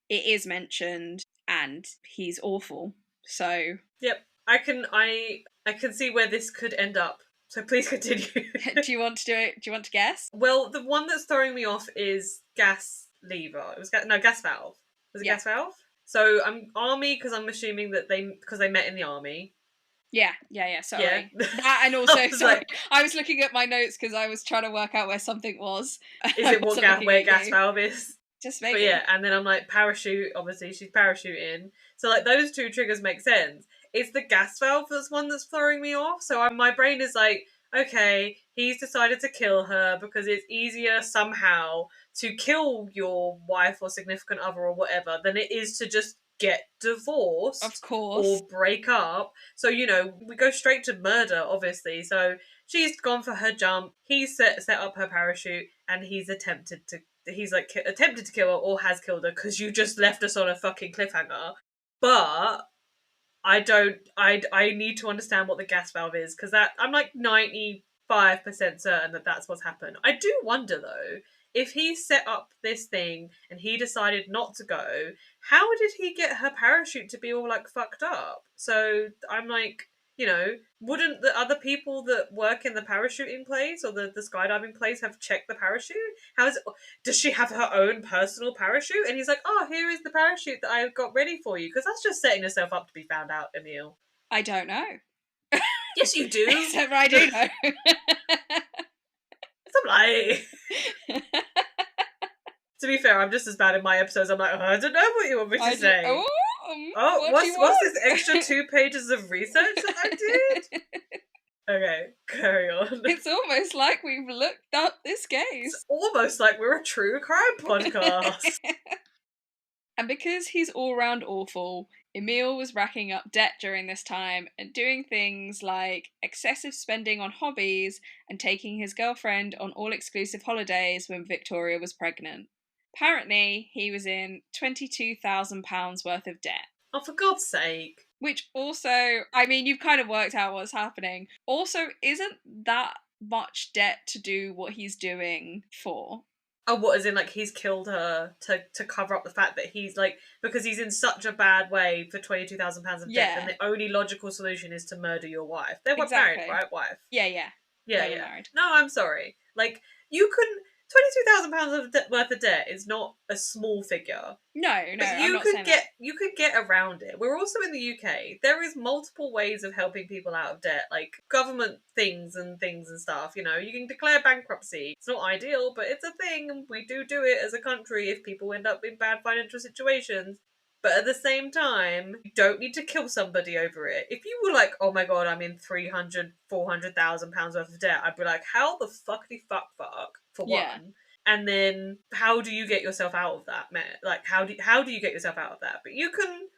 it is mentioned and he's awful. So...
Yep. I can see where this could end up. So please continue.
Do you want to do it? Do you want to guess?
Well, the one that's throwing me off is gas lever. It was gas valve. Was it gas valve? So I'm army because I'm assuming that because they met in the army.
Yeah. Sorry.
Yeah.
That and also
I
I was looking at my notes because I was trying to work out where something was.
Is it where gas valve is?
Just maybe.
But yeah, and then I'm like parachute. Obviously, she's parachuting. So like those two triggers make sense. It's the gas valve that's one that's throwing me off. So my brain is like, okay, he's decided to kill her because it's easier somehow to kill your wife or significant other or whatever than it is to just get divorced.
Of course.
Or break up. So, we go straight to murder, obviously. So she's gone for her jump. He's set up her parachute and he's attempted to kill her or has killed her because you just left us on a fucking cliffhanger. But I need to understand what the gas valve is because I'm like 95% certain that that's what's happened. I do wonder though, if he set up this thing and he decided not to go, how did he get her parachute to be all like fucked up? So I'm like, wouldn't the other people that work in the parachuting place or the skydiving place have checked the parachute? Does she have her own personal parachute? And he's like, oh, here is the parachute that I got ready for you. Because that's just setting yourself up to be found out, Emil.
I don't know.
Yes, you do.
Except I do know.
Stop lying. To be fair, I'm just as bad in my episodes. I'm like, I don't know what you want me to say. What's this extra 2 pages of research that I did? Okay, carry on.
It's almost like we've looked up this case.
It's almost like we're a true crime podcast.
And because he's all round awful, Emil was racking up debt during this time and doing things like excessive spending on hobbies and taking his girlfriend on all-exclusive holidays when Victoria was pregnant. Apparently, he was in £22,000 worth of debt.
Oh, for God's sake.
Which also, I mean, you've kind of worked out what's happening. Also, isn't that much debt to do what he's doing for?
Oh, what, as in, like, he's killed her to cover up the fact that he's, like, because he's in such a bad way for £22,000 of debt, and the only logical solution is to murder your wife. They were married, right, wife?
Yeah.
Yeah.
Married.
No, I'm sorry. Like, you can... £22,000 worth of debt is not a small figure.
No,
but you could get around it. We're also in the UK. There is multiple ways of helping people out of debt, like government things and stuff. You can declare bankruptcy. It's not ideal, but it's a thing, and we do it as a country if people end up in bad financial situations. But at the same time, you don't need to kill somebody over it. If you were like, oh my god, I'm in £400,000 worth of debt, I'd be like, how the fuckity fuck for one. And then how do you get yourself out of that, man? Like, how do you get yourself out of that? But you can,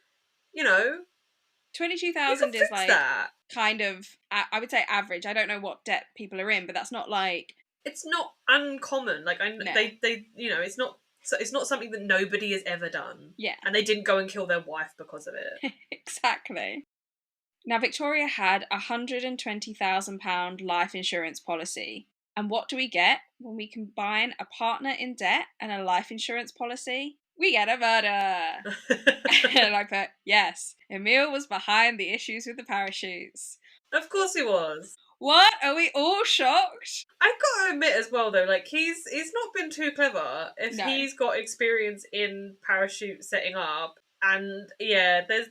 22,000 is like that. Kind of, I would say average. I don't know what debt people are in, but that's not like,
it's not uncommon. Like they it's not. So it's not something that nobody has ever done.
Yeah.
And they didn't go and kill their wife because of it.
Exactly. Now, Victoria had a £120,000 life insurance policy. And what do we get when we combine a partner in debt and a life insurance policy? We get a murder. And I put, yes, Emil was behind the issues with the parachutes.
Of course he was.
What? Are we all shocked?
I've got to admit as well, though, like, he's not been too clever if he's got experience in parachute setting up. And, yeah, there's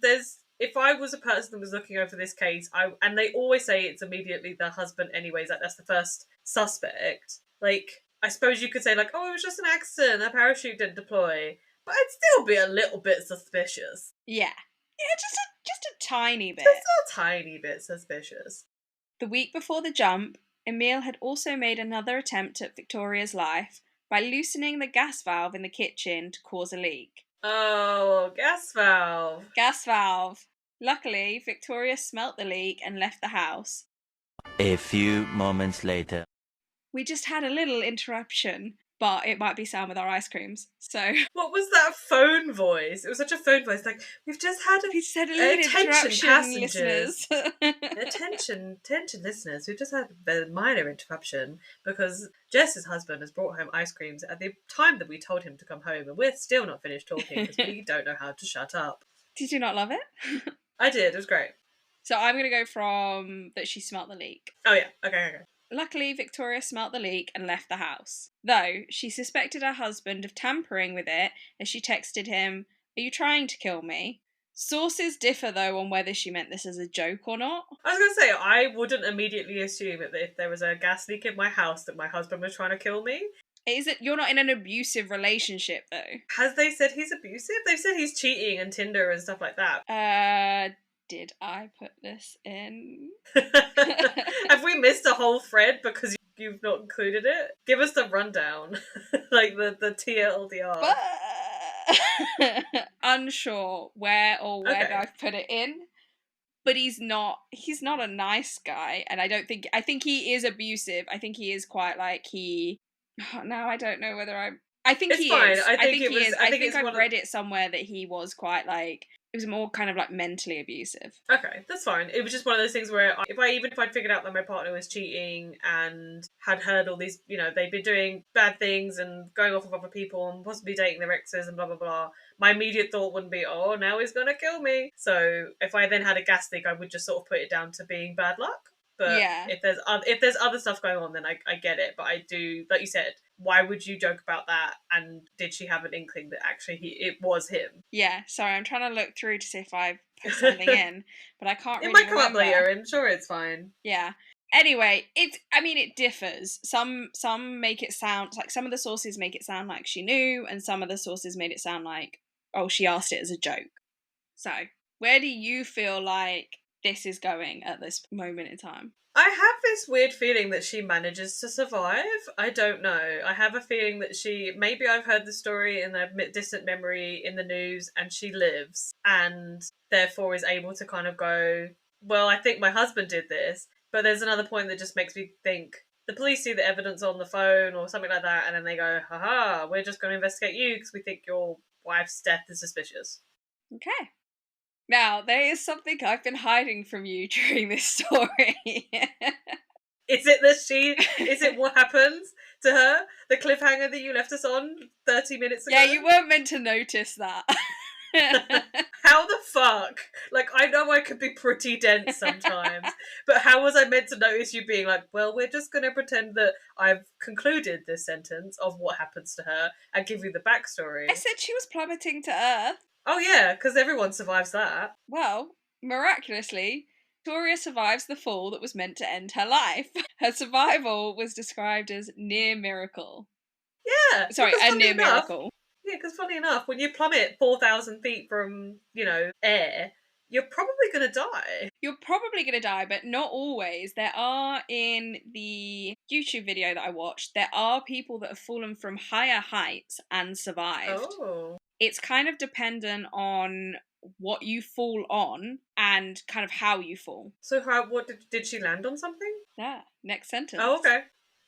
if I was a person that was looking over this case, and they always say it's immediately the husband anyways, like that's the first suspect. Like, I suppose you could say like, oh, it was just an accident, a parachute didn't deploy. But I'd still be a little bit suspicious.
Yeah. Yeah, just a tiny bit.
Just a tiny bit suspicious.
The week before the jump, Emil had also made another attempt at Victoria's life by loosening the gas valve in the kitchen to cause a leak.
Oh, gas valve.
Gas valve. Luckily, Victoria smelt the leak and left the house.
A few moments later.
We just had a little interruption, but it might be Sam with our ice creams. So
what was that phone voice? It was such a phone voice. Like, we've just had
a little interruption, listeners.
attention, listeners. We've just had a minor interruption because Jess's husband has brought home ice creams at the time that we told him to come home, and we're still not finished talking because we don't know how to shut up.
Did you not love it?
I did. It was great.
So I'm going to go from that she smelt the leak.
Oh yeah. Okay.
Luckily, Victoria smelt the leak and left the house. Though, she suspected her husband of tampering with it as she texted him, "Are you trying to kill me?" Sources differ, though, on whether she meant this as a joke or not.
I was going to say, I wouldn't immediately assume that if there was a gas leak in my house that my husband was trying to kill me.
Is it? You're not in an abusive relationship, though.
Has they said he's abusive? They've said he's cheating and Tinder and stuff like that.
Did I put this in?
Have we missed a whole thread because you've not included it? Give us the rundown. Like the TLDR.
Unsure where or when I've put it in. But he's not a nice guy, and I think he is abusive. I think he is quite like now I don't know whether I think
it's
he
fine.
is.
I think he is.
I think I've read it somewhere that he was quite like, it was more kind of like mentally abusive.
Okay, that's fine. It was just one of those things where if I'd figured out that my partner was cheating and had heard all these, they'd been doing bad things and going off with other people and possibly dating their exes and blah, blah, blah, my immediate thought wouldn't be, oh, now he's going to kill me. So if I then had a gas leak, I would just sort of put it down to being bad luck. But
yeah.
if there's other stuff going on, then I get it. But I do, like you said, why would you joke about that? And did she have an inkling that actually it was him?
Yeah, sorry, I'm trying to look through to see if I've put something in, but I can't really
It might come
remember.
up later, and sure, it's fine.
Yeah. Anyway, it differs. Some make it sound like, some of the sources make it sound like she knew, and some of the sources made it sound like, oh, she asked it as a joke. So, where do you feel like this is going at this moment in time?
I have this weird feeling that she manages to survive. I don't know. I have a feeling that maybe I've heard the story in a distant memory in the news and she lives and therefore is able to kind of go, well, I think my husband did this. But there's another point that just makes me think the police see the evidence on the phone or something like that and then they go, haha, we're just going to investigate you because we think your wife's death is suspicious.
Okay. Now, there is something I've been hiding from you during this story.
Is it what happens to her? The cliffhanger that you left us on 30 minutes ago?
Yeah, you weren't meant to notice that.
How the fuck? Like, I know I could be pretty dense sometimes, but how was I meant to notice you being like, well, we're just going to pretend that I've concluded this sentence of what happens to her and give you the backstory?
I said she was plummeting to Earth.
Oh yeah, because everyone survives that.
Well, miraculously, Victoria survives the fall that was meant to end her life. Her survival was described as near miracle.
Yeah.
Sorry, a near miracle.
Yeah, because funny enough, when you plummet 4,000 feet from, air, you're probably going to die.
You're probably going to die, but not always. There are, in the YouTube video that I watched, there are people that have fallen from higher heights and survived.
Oh.
It's kind of dependent on what you fall on and kind of how you fall.
So what did she land on something?
Yeah, next sentence.
Oh, okay.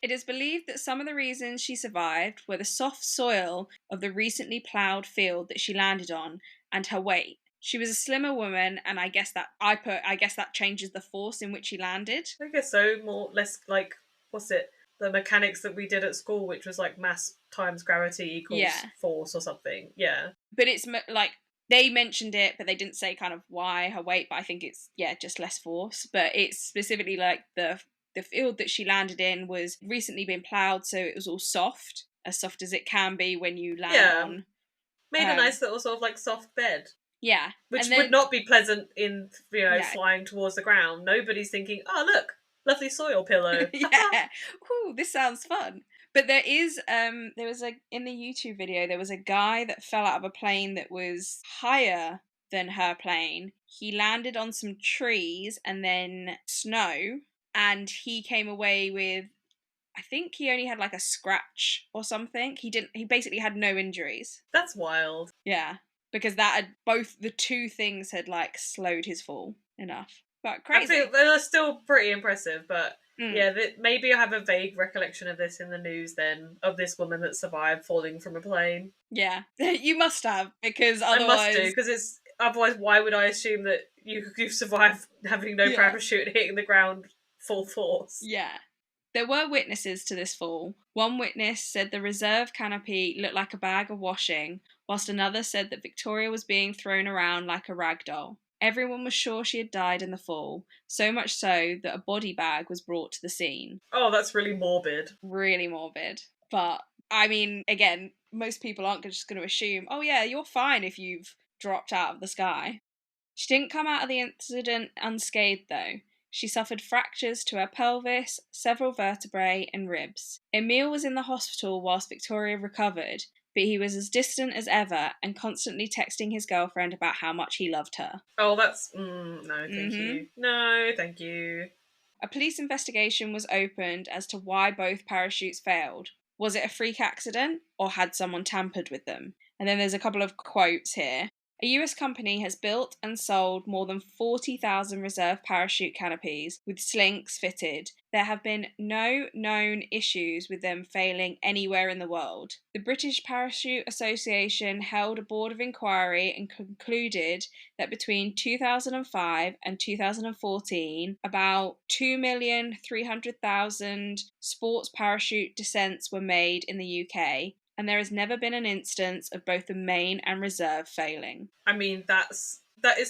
It is believed that some of the reasons she survived were the soft soil of the recently ploughed field that she landed on and her weight. She was a slimmer woman, and I guess that changes the force in which she landed.
I guess so. Less like, what's it? The mechanics that we did at school, which was like mass times gravity equals force or something. Yeah.
But it's like, they mentioned it, but they didn't say kind of why her weight, but I think it's, just less force. But it's specifically like the field that she landed in was recently been ploughed, so it was all soft as it can be when you land on.
Made a nice little sort of like soft bed.
Yeah.
Which
And then,
would not be pleasant in,
No.
flying towards the ground. Nobody's thinking, oh, look, lovely soil pillow.
yeah. Ooh, this sounds fun. But there is, there was in the YouTube video, there was a guy that fell out of a plane that was higher than her plane. He landed on some trees and then snow, and he came away with, I think he only had like a scratch or something. He basically had no injuries.
That's wild.
Yeah. Because that had, both the two things had like slowed his fall enough. But
I
crazy.
think they're still pretty impressive, but
Mm.
yeah, maybe I have a vague recollection of this in the news then, of this woman that survived falling from a plane.
Yeah. You must have, because
I
otherwise.
must do, because otherwise why would I assume that you survive having no
Yeah.
parachute and hitting the ground full force?
Yeah. There were witnesses to this fall. One witness said the reserve canopy looked like a bag of washing, whilst another said that Victoria was being thrown around like a rag doll. Everyone was sure she had died in the fall, so much so that a body bag was brought to the scene.
Oh, that's really morbid.
Really morbid. But, I mean, again, most people aren't just going to assume, oh yeah, you're fine if you've dropped out of the sky. She didn't come out of the incident unscathed, though. She suffered fractures to her pelvis, several vertebrae, and ribs. Emil was in the hospital whilst Victoria recovered, but he was as distant as ever and constantly texting his girlfriend about how much he loved her.
Oh, that's... no, thank you. No, thank you.
A police investigation was opened as to why both parachutes failed. Was it a freak accident, or had someone tampered with them? And then there's a couple of quotes here. A US company has built and sold more than 40,000 reserve parachute canopies with slinks fitted. There have been no known issues with them failing anywhere in the world. The British Parachute Association held a board of inquiry and concluded that between 2005 and 2014, about 2,300,000 sports parachute descents were made in the UK, and there has never been an instance of both the main and reserve failing.
I mean, that is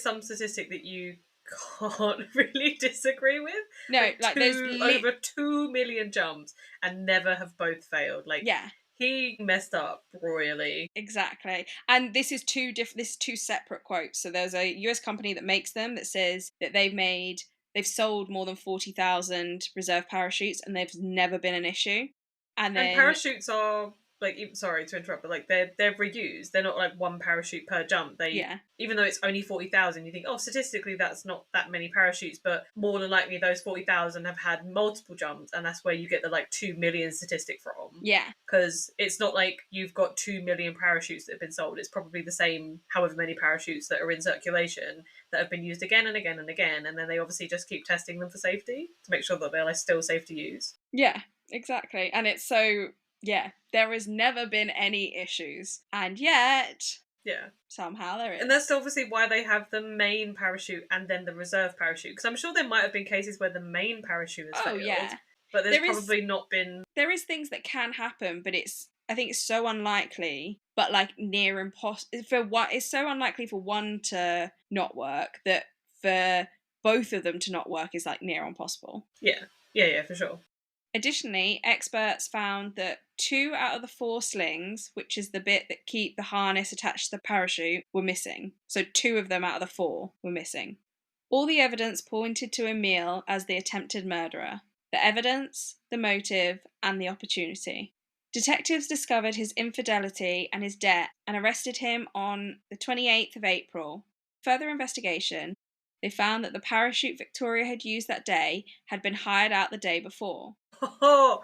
some statistic that you can't really disagree with.
No, there's
over 2 million jumps and never have both failed.
Yeah.
He messed up royally.
Exactly. And this is two separate quotes. So there's a US company that makes them that says that they've sold more than 40,000 reserve parachutes and there's never been an issue. And
parachutes are sorry to interrupt, but they're reused. They're not like one parachute per jump. Even though it's only 40,000, you think, oh, statistically that's not that many parachutes, but more than likely those 40,000 have had multiple jumps, and that's where you get the 2 million statistic from.
Yeah.
Because it's not like you've got 2 million parachutes that have been sold. It's probably the same however many parachutes that are in circulation that have been used again and again and again, and then they obviously just keep testing them for safety to make sure that they're still safe to use.
Yeah, exactly. And it's so... Yeah, there has never been any issues. And yet...
Yeah.
Somehow there is.
And that's obviously why they have the main parachute and then the reserve parachute. Because I'm sure there might have been cases where the main parachute has failed. Yeah. But there's probably not been...
There is things that can happen, but I think it's so unlikely, but near impossible. It's so unlikely for one to not work that for both of them to not work is near impossible.
Yeah, for sure.
Additionally, experts found that 2 out of the 4 slings, which is the bit that keep the harness attached to the parachute, were missing. So 2 of them out of the 4 were missing. All the evidence pointed to Emil as the attempted murderer. The evidence, the motive, and the opportunity. Detectives discovered his infidelity and his debt and arrested him on the 28th of April. Further investigation, they found that the parachute Victoria had used that day had been hired out the day before.
Oh,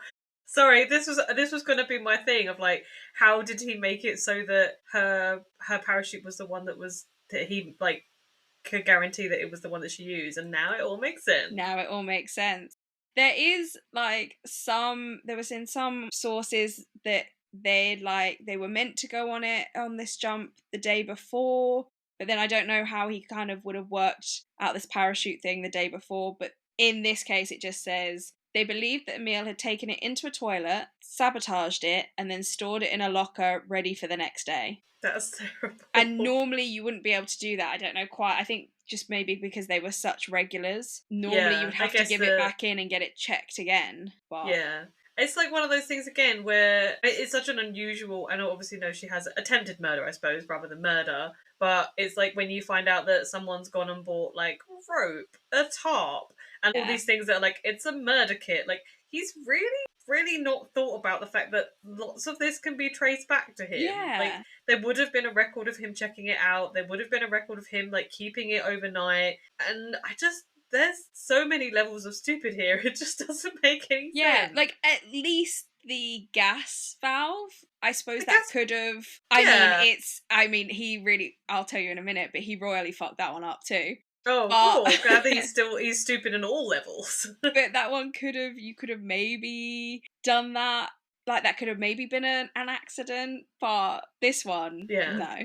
sorry. This was going to be my thing of how did he make it so that her parachute was the one that he could guarantee that it was the one that she used, and now it all makes sense.
There is there was in some sources that they were meant to go on this jump the day before, but then I don't know how he kind of would have worked out this parachute thing the day before. But in this case, it just says they believed that Emil had taken it into a toilet, sabotaged it, and then stored it in a locker ready for the next day.
That's terrible.
And normally you wouldn't be able to do that. I don't know quite. I think just maybe because they were such regulars. Normally you would have to give it back in and get it checked again. But...
Yeah. It's one of those things again where it's such an unusual, and obviously no, she has attempted murder, I suppose, rather than murder, but it's like when you find out that someone's gone and bought like rope, a tarp, and all these things that are like, it's a murder kit. Like, he's really not thought about the fact that lots of this can be traced back to him.
Yeah.
Like, there would have been a record of him checking it out. There would have been a record of him like keeping it overnight. And there's so many levels of stupid here. It just doesn't make any sense.
Yeah, like at least the gas valve, I suppose could have. He really. I'll tell you in a minute, but he royally fucked that one up too.
Oh, cool. Glad that he's stupid in all levels.
But that one you could have maybe done that. Like, that could have maybe been an accident, but this one, no.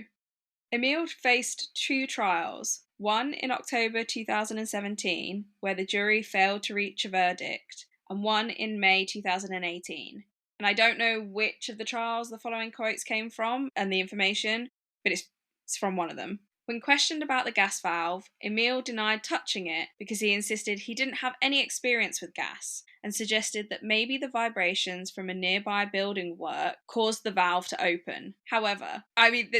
Emile faced 2 trials. One in October 2017, where the jury failed to reach a verdict, and one in May 2018. And I don't know which of the trials the following quotes came from and the information, but it's from one of them. When questioned about the gas valve, Emile denied touching it because he insisted he didn't have any experience with gas and suggested that maybe the vibrations from a nearby building work caused the valve to open. However,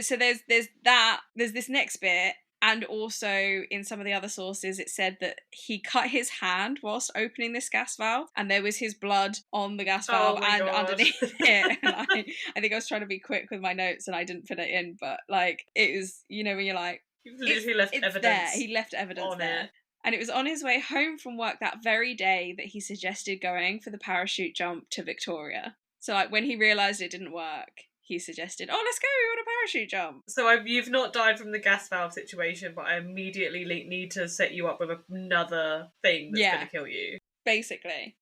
so there's this next bit, and also in some of the other sources it said that he cut his hand whilst opening this gas valve, and there was his blood on the gas valve and underneath it. And I think I was trying to be quick with my notes and I didn't put it in, but like, it was, you know, when you're like,
you've literally left evidence
there. He left evidence
on
there.
it.
And it was on his way home from work that very day that he suggested going for the parachute jump to Victoria. So like, when he realised it didn't work, he suggested, oh, let's go on a parachute jump.
So you've not died from the gas valve situation, but I immediately need to set you up with another thing that's going to kill you.
Basically.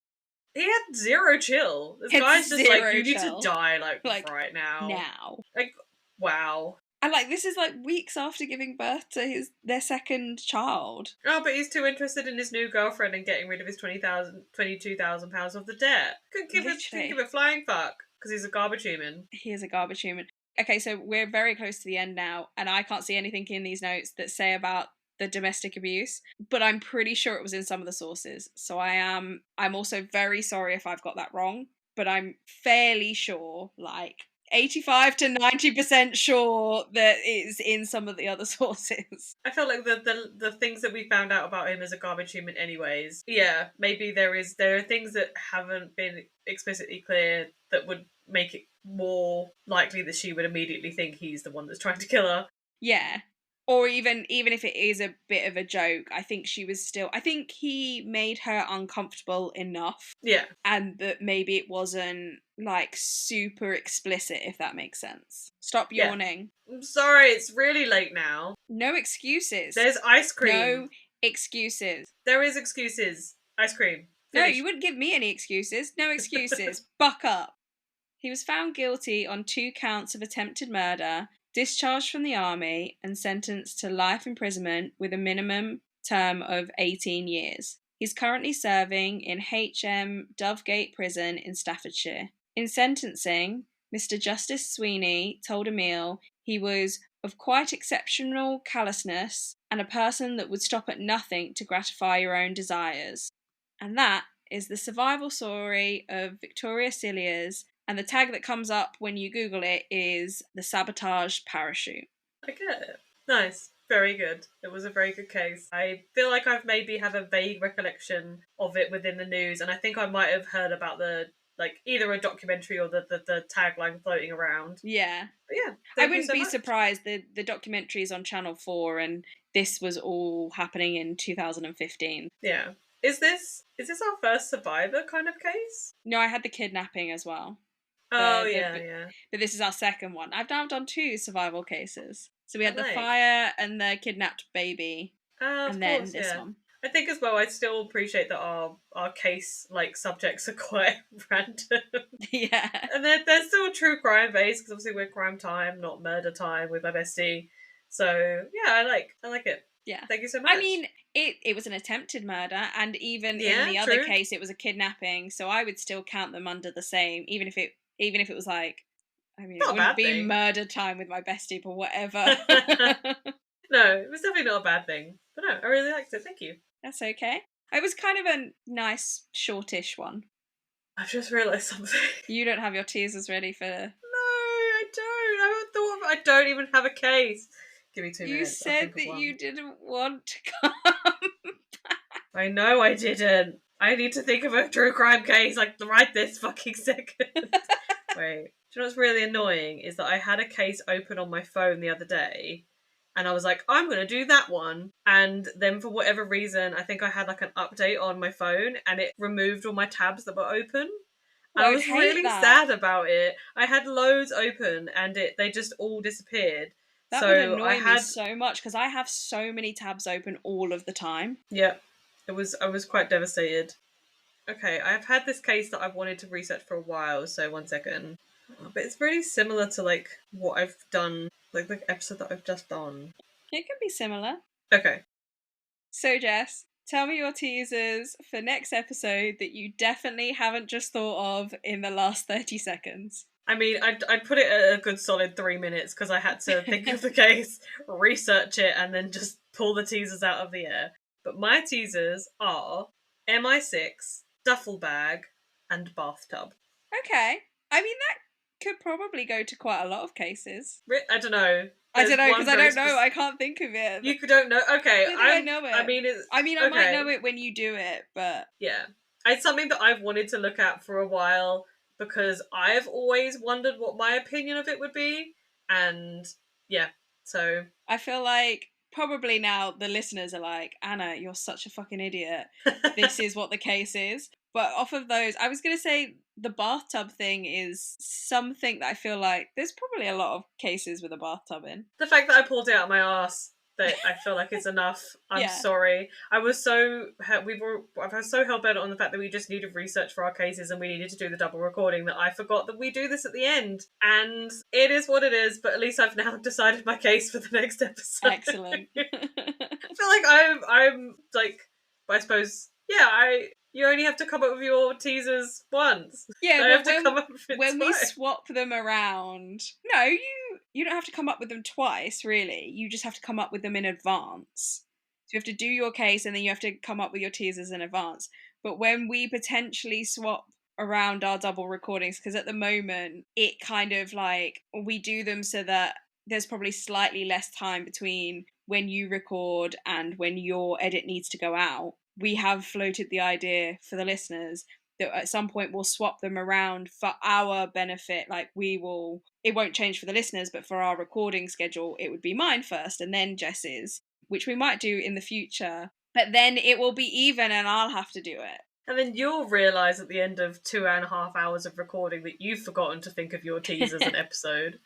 He had zero chill. This guy's just like, you need to die like right now.
Now.
Like, wow.
And like, this is like weeks after giving birth to their second child.
Oh, but he's too interested in his new girlfriend and getting rid of his £22,000 of the debt. Couldn't give a flying fuck because he's a garbage human.
He is a garbage human. Okay, so we're very close to the end now, and I can't see anything in these notes that say about the domestic abuse, but I'm pretty sure it was in some of the sources. So I'm also very sorry if I've got that wrong, but I'm fairly sure, like 85 to 90% sure that it's in some of the other sources.
I feel like the things that we found out about him as a garbage human anyways. Yeah, maybe there are things that haven't been explicitly clear that would make it more likely that she would immediately think he's the one that's trying to kill her.
Yeah. Or even if it is a bit of a joke, I think he made her uncomfortable enough.
Yeah.
And that maybe it wasn't like super explicit, if that makes sense. Stop yawning.
I'm sorry, it's really late now.
No excuses.
There's ice cream.
No excuses.
There is excuses. Ice cream.
Finish. No, you wouldn't give me any excuses. No excuses. Buck up. He was found guilty on 2 counts of attempted murder, discharged from the army, and sentenced to life imprisonment with a minimum term of 18 years. He's currently serving in HM Dovegate Prison in Staffordshire. In sentencing, Mr. Justice Sweeney told Emile he was of quite exceptional callousness and a person that would stop at nothing to gratify your own desires. And that is the survival story of Victoria Cilliers, and the tag that comes up when you Google it is the sabotage parachute.
I get it. Nice. Very good. It was a very good case. I feel like I've maybe have a vague recollection of it within the news, and I think I might have heard about either a documentary or the tagline floating around.
Yeah.
But yeah.
I wouldn't be surprised. The documentary is on Channel 4, and this was all happening in 2015.
Yeah. Is this our first Survivor kind of case?
No, I had the kidnapping as well.
Yeah.
But this is our second one. I've now done 2 survival cases. So we had the fire and the kidnapped baby. And then this one.
I think as well, I still appreciate that our case subjects are quite random.
Yeah.
And they're still true crime based, because obviously we're crime time, not murder time with my bestie. So yeah, I like it. Yeah. Thank you so much.
I mean, it was an attempted murder, and even in the other case it was a kidnapping, so I would still count them under the same, even if it was like, I mean, it wouldn't be murder time with my bestie, but whatever.
No, it was definitely not a bad thing. But no, I really liked it. Thank you.
That's okay. It was kind of a nice, shortish one.
I've just realised something.
You don't have your teasers ready for...
No, I don't. I haven't thought of it. I don't even have a case. Give me 2
You
minutes. I'll
said
think of
that
one.
you didn't want to come.
I know I didn't. I need to think of a true crime case like right this fucking second. Wait. Do you know what's really annoying is that I had a case open on my phone the other day and I was like, I'm going to do that one. And then for whatever reason, I think I had like an update on my phone and it removed all my tabs that were open.
Well,
I
I'd
was
hate
really
that.
sad about it. I had loads open and they just all disappeared.
That would
So I
annoy me
had,
so much because I have so many tabs open all of the time.
yeah, I was quite devastated. Okay, I've had this case that I've wanted to research for a while, so 1 second. But it's really similar to like what I've done, like the episode that I've just done.
It can be similar.
Okay.
So, Jess, tell me your teasers for next episode that you definitely haven't just thought of in the last 30 seconds.
I mean, I'd put it at a good solid 3 minutes because I had to think of the case, research it, and then just pull the teasers out of the air. But my teasers are MI6, duffel bag, and bathtub.
Okay. I mean, that could probably go to quite a lot of cases.
I don't know.
I don't know,
There's
because
one
I
very
don't know. I can't think of it.
You don't know? Okay.
I know it.
I mean,
I might
okay.
know it when you do it, but...
Yeah. It's something that I've wanted to look at for a while because I've always wondered what my opinion of it would be. And yeah, so...
I feel like probably now the listeners are like, Anna, you're such a fucking idiot. This is what the case is. But off of those, I was going to say the bathtub thing is something that I feel like there's probably a lot of cases with a bathtub in.
The fact that I pulled it out of my arse, that I feel like it's enough. I'm
Yeah.
sorry. I was so I was so hell bent on the fact that we just needed research for our cases and we needed to do the double recording that I forgot that we do this at the end. And it is what it is. But at least I've now decided my case for the next episode.
Excellent.
I feel like I'm like, I suppose, yeah. You only have to come up with your teasers once.
Yeah,
I have
but
to come up with it
when we
twice.
swap them around, no, you don't have to come up with them twice, really. You just have to come up with them in advance. So you have to do your case and then you have to come up with your teasers in advance. But when we potentially swap around our double recordings, because at the moment it kind of like we do them so that there's probably slightly less time between when you record and when your edit needs to go out. We have floated the idea for the listeners that at some point we'll swap them around for our benefit. Like it won't change for the listeners, but for our recording schedule, it would be mine first and then Jess's, which we might do in the future. But then it will be even and I'll have to do it.
And then you'll realise at the end of 2.5 hours of recording that you've forgotten to think of your teasers an episode.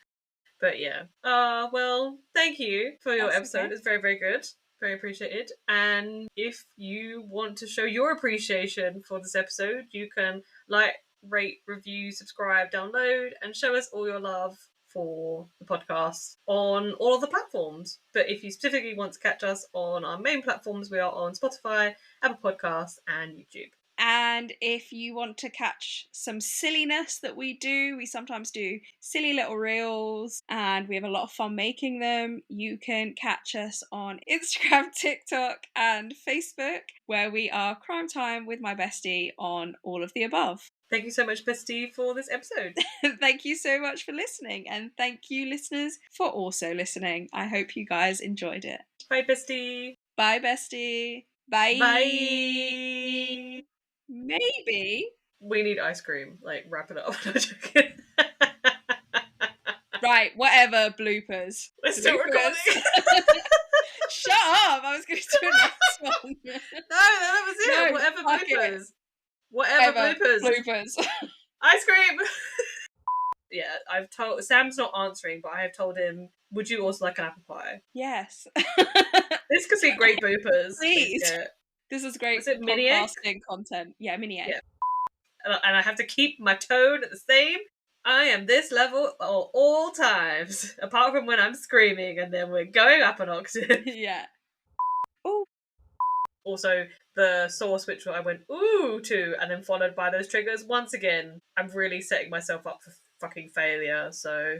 But yeah. Well, thank you for your episode. Okay. It's very, very good. Very appreciated. And if you want to show your appreciation for this episode, you can like, rate, review, subscribe, download, and show us all your love for the podcast on all of the platforms. But if you specifically want to catch us on our main platforms, we are on Spotify, Apple Podcasts, and YouTube.
And if you want to catch some silliness that we do, we sometimes do silly little reels and we have a lot of fun making them. You can catch us on Instagram, TikTok, and Facebook, where we are Crime Time with my bestie on all of the above.
Thank you so much, bestie, for this episode.
Thank you so much for listening. And thank you, listeners, for also listening. I hope you guys enjoyed it.
Bye, bestie.
Bye, bestie. Bye.
Bye.
Maybe.
We need ice cream. Like, wrap it up.
Right, whatever, bloopers.
We're still recording.
Shut up! I was going to do a next one.
No, that was it. No, whatever bloopers. Whatever bloopers. Ice cream! Yeah, I've told... Sam's not answering, but I have told him, would you also like an apple pie?
Yes.
This could be great bloopers.
Please. This is great podcasting content. Yeah, mini egg.
Yeah. And I have to keep my tone at the same. I am this level at all times, apart from when I'm screaming, and then we're going up an octave.
Yeah. Ooh.
Also, the source which I went ooh to, and then followed by those triggers. Once again, I'm really setting myself up for fucking failure. So.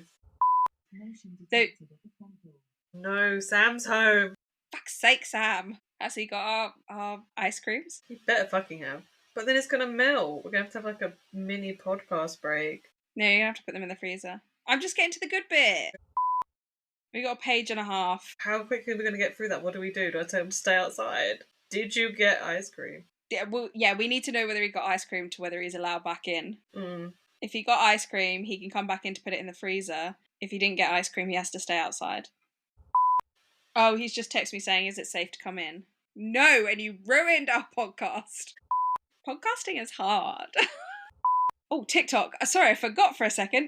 No, Sam's home.
Fuck's sake, Sam. Has he got our ice creams?
He better fucking have. But then it's gonna melt. We're gonna have to have like a mini podcast break.
No, you're gonna have to put them in the freezer. I'm just getting to the good bit. We got a page and a half.
How quickly are we going to get through that? What do we do? Do I tell him to stay outside? Did you get ice cream?
Yeah, we need to know whether he got ice cream to whether he's allowed back in.
Mm.
If he got ice cream, he can come back in to put it in the freezer. If he didn't get ice cream, he has to stay outside. Oh, he's just texted me saying, is it safe to come in? No, and you ruined our podcast. Podcasting is hard. Oh, TikTok. Sorry, I forgot for a second.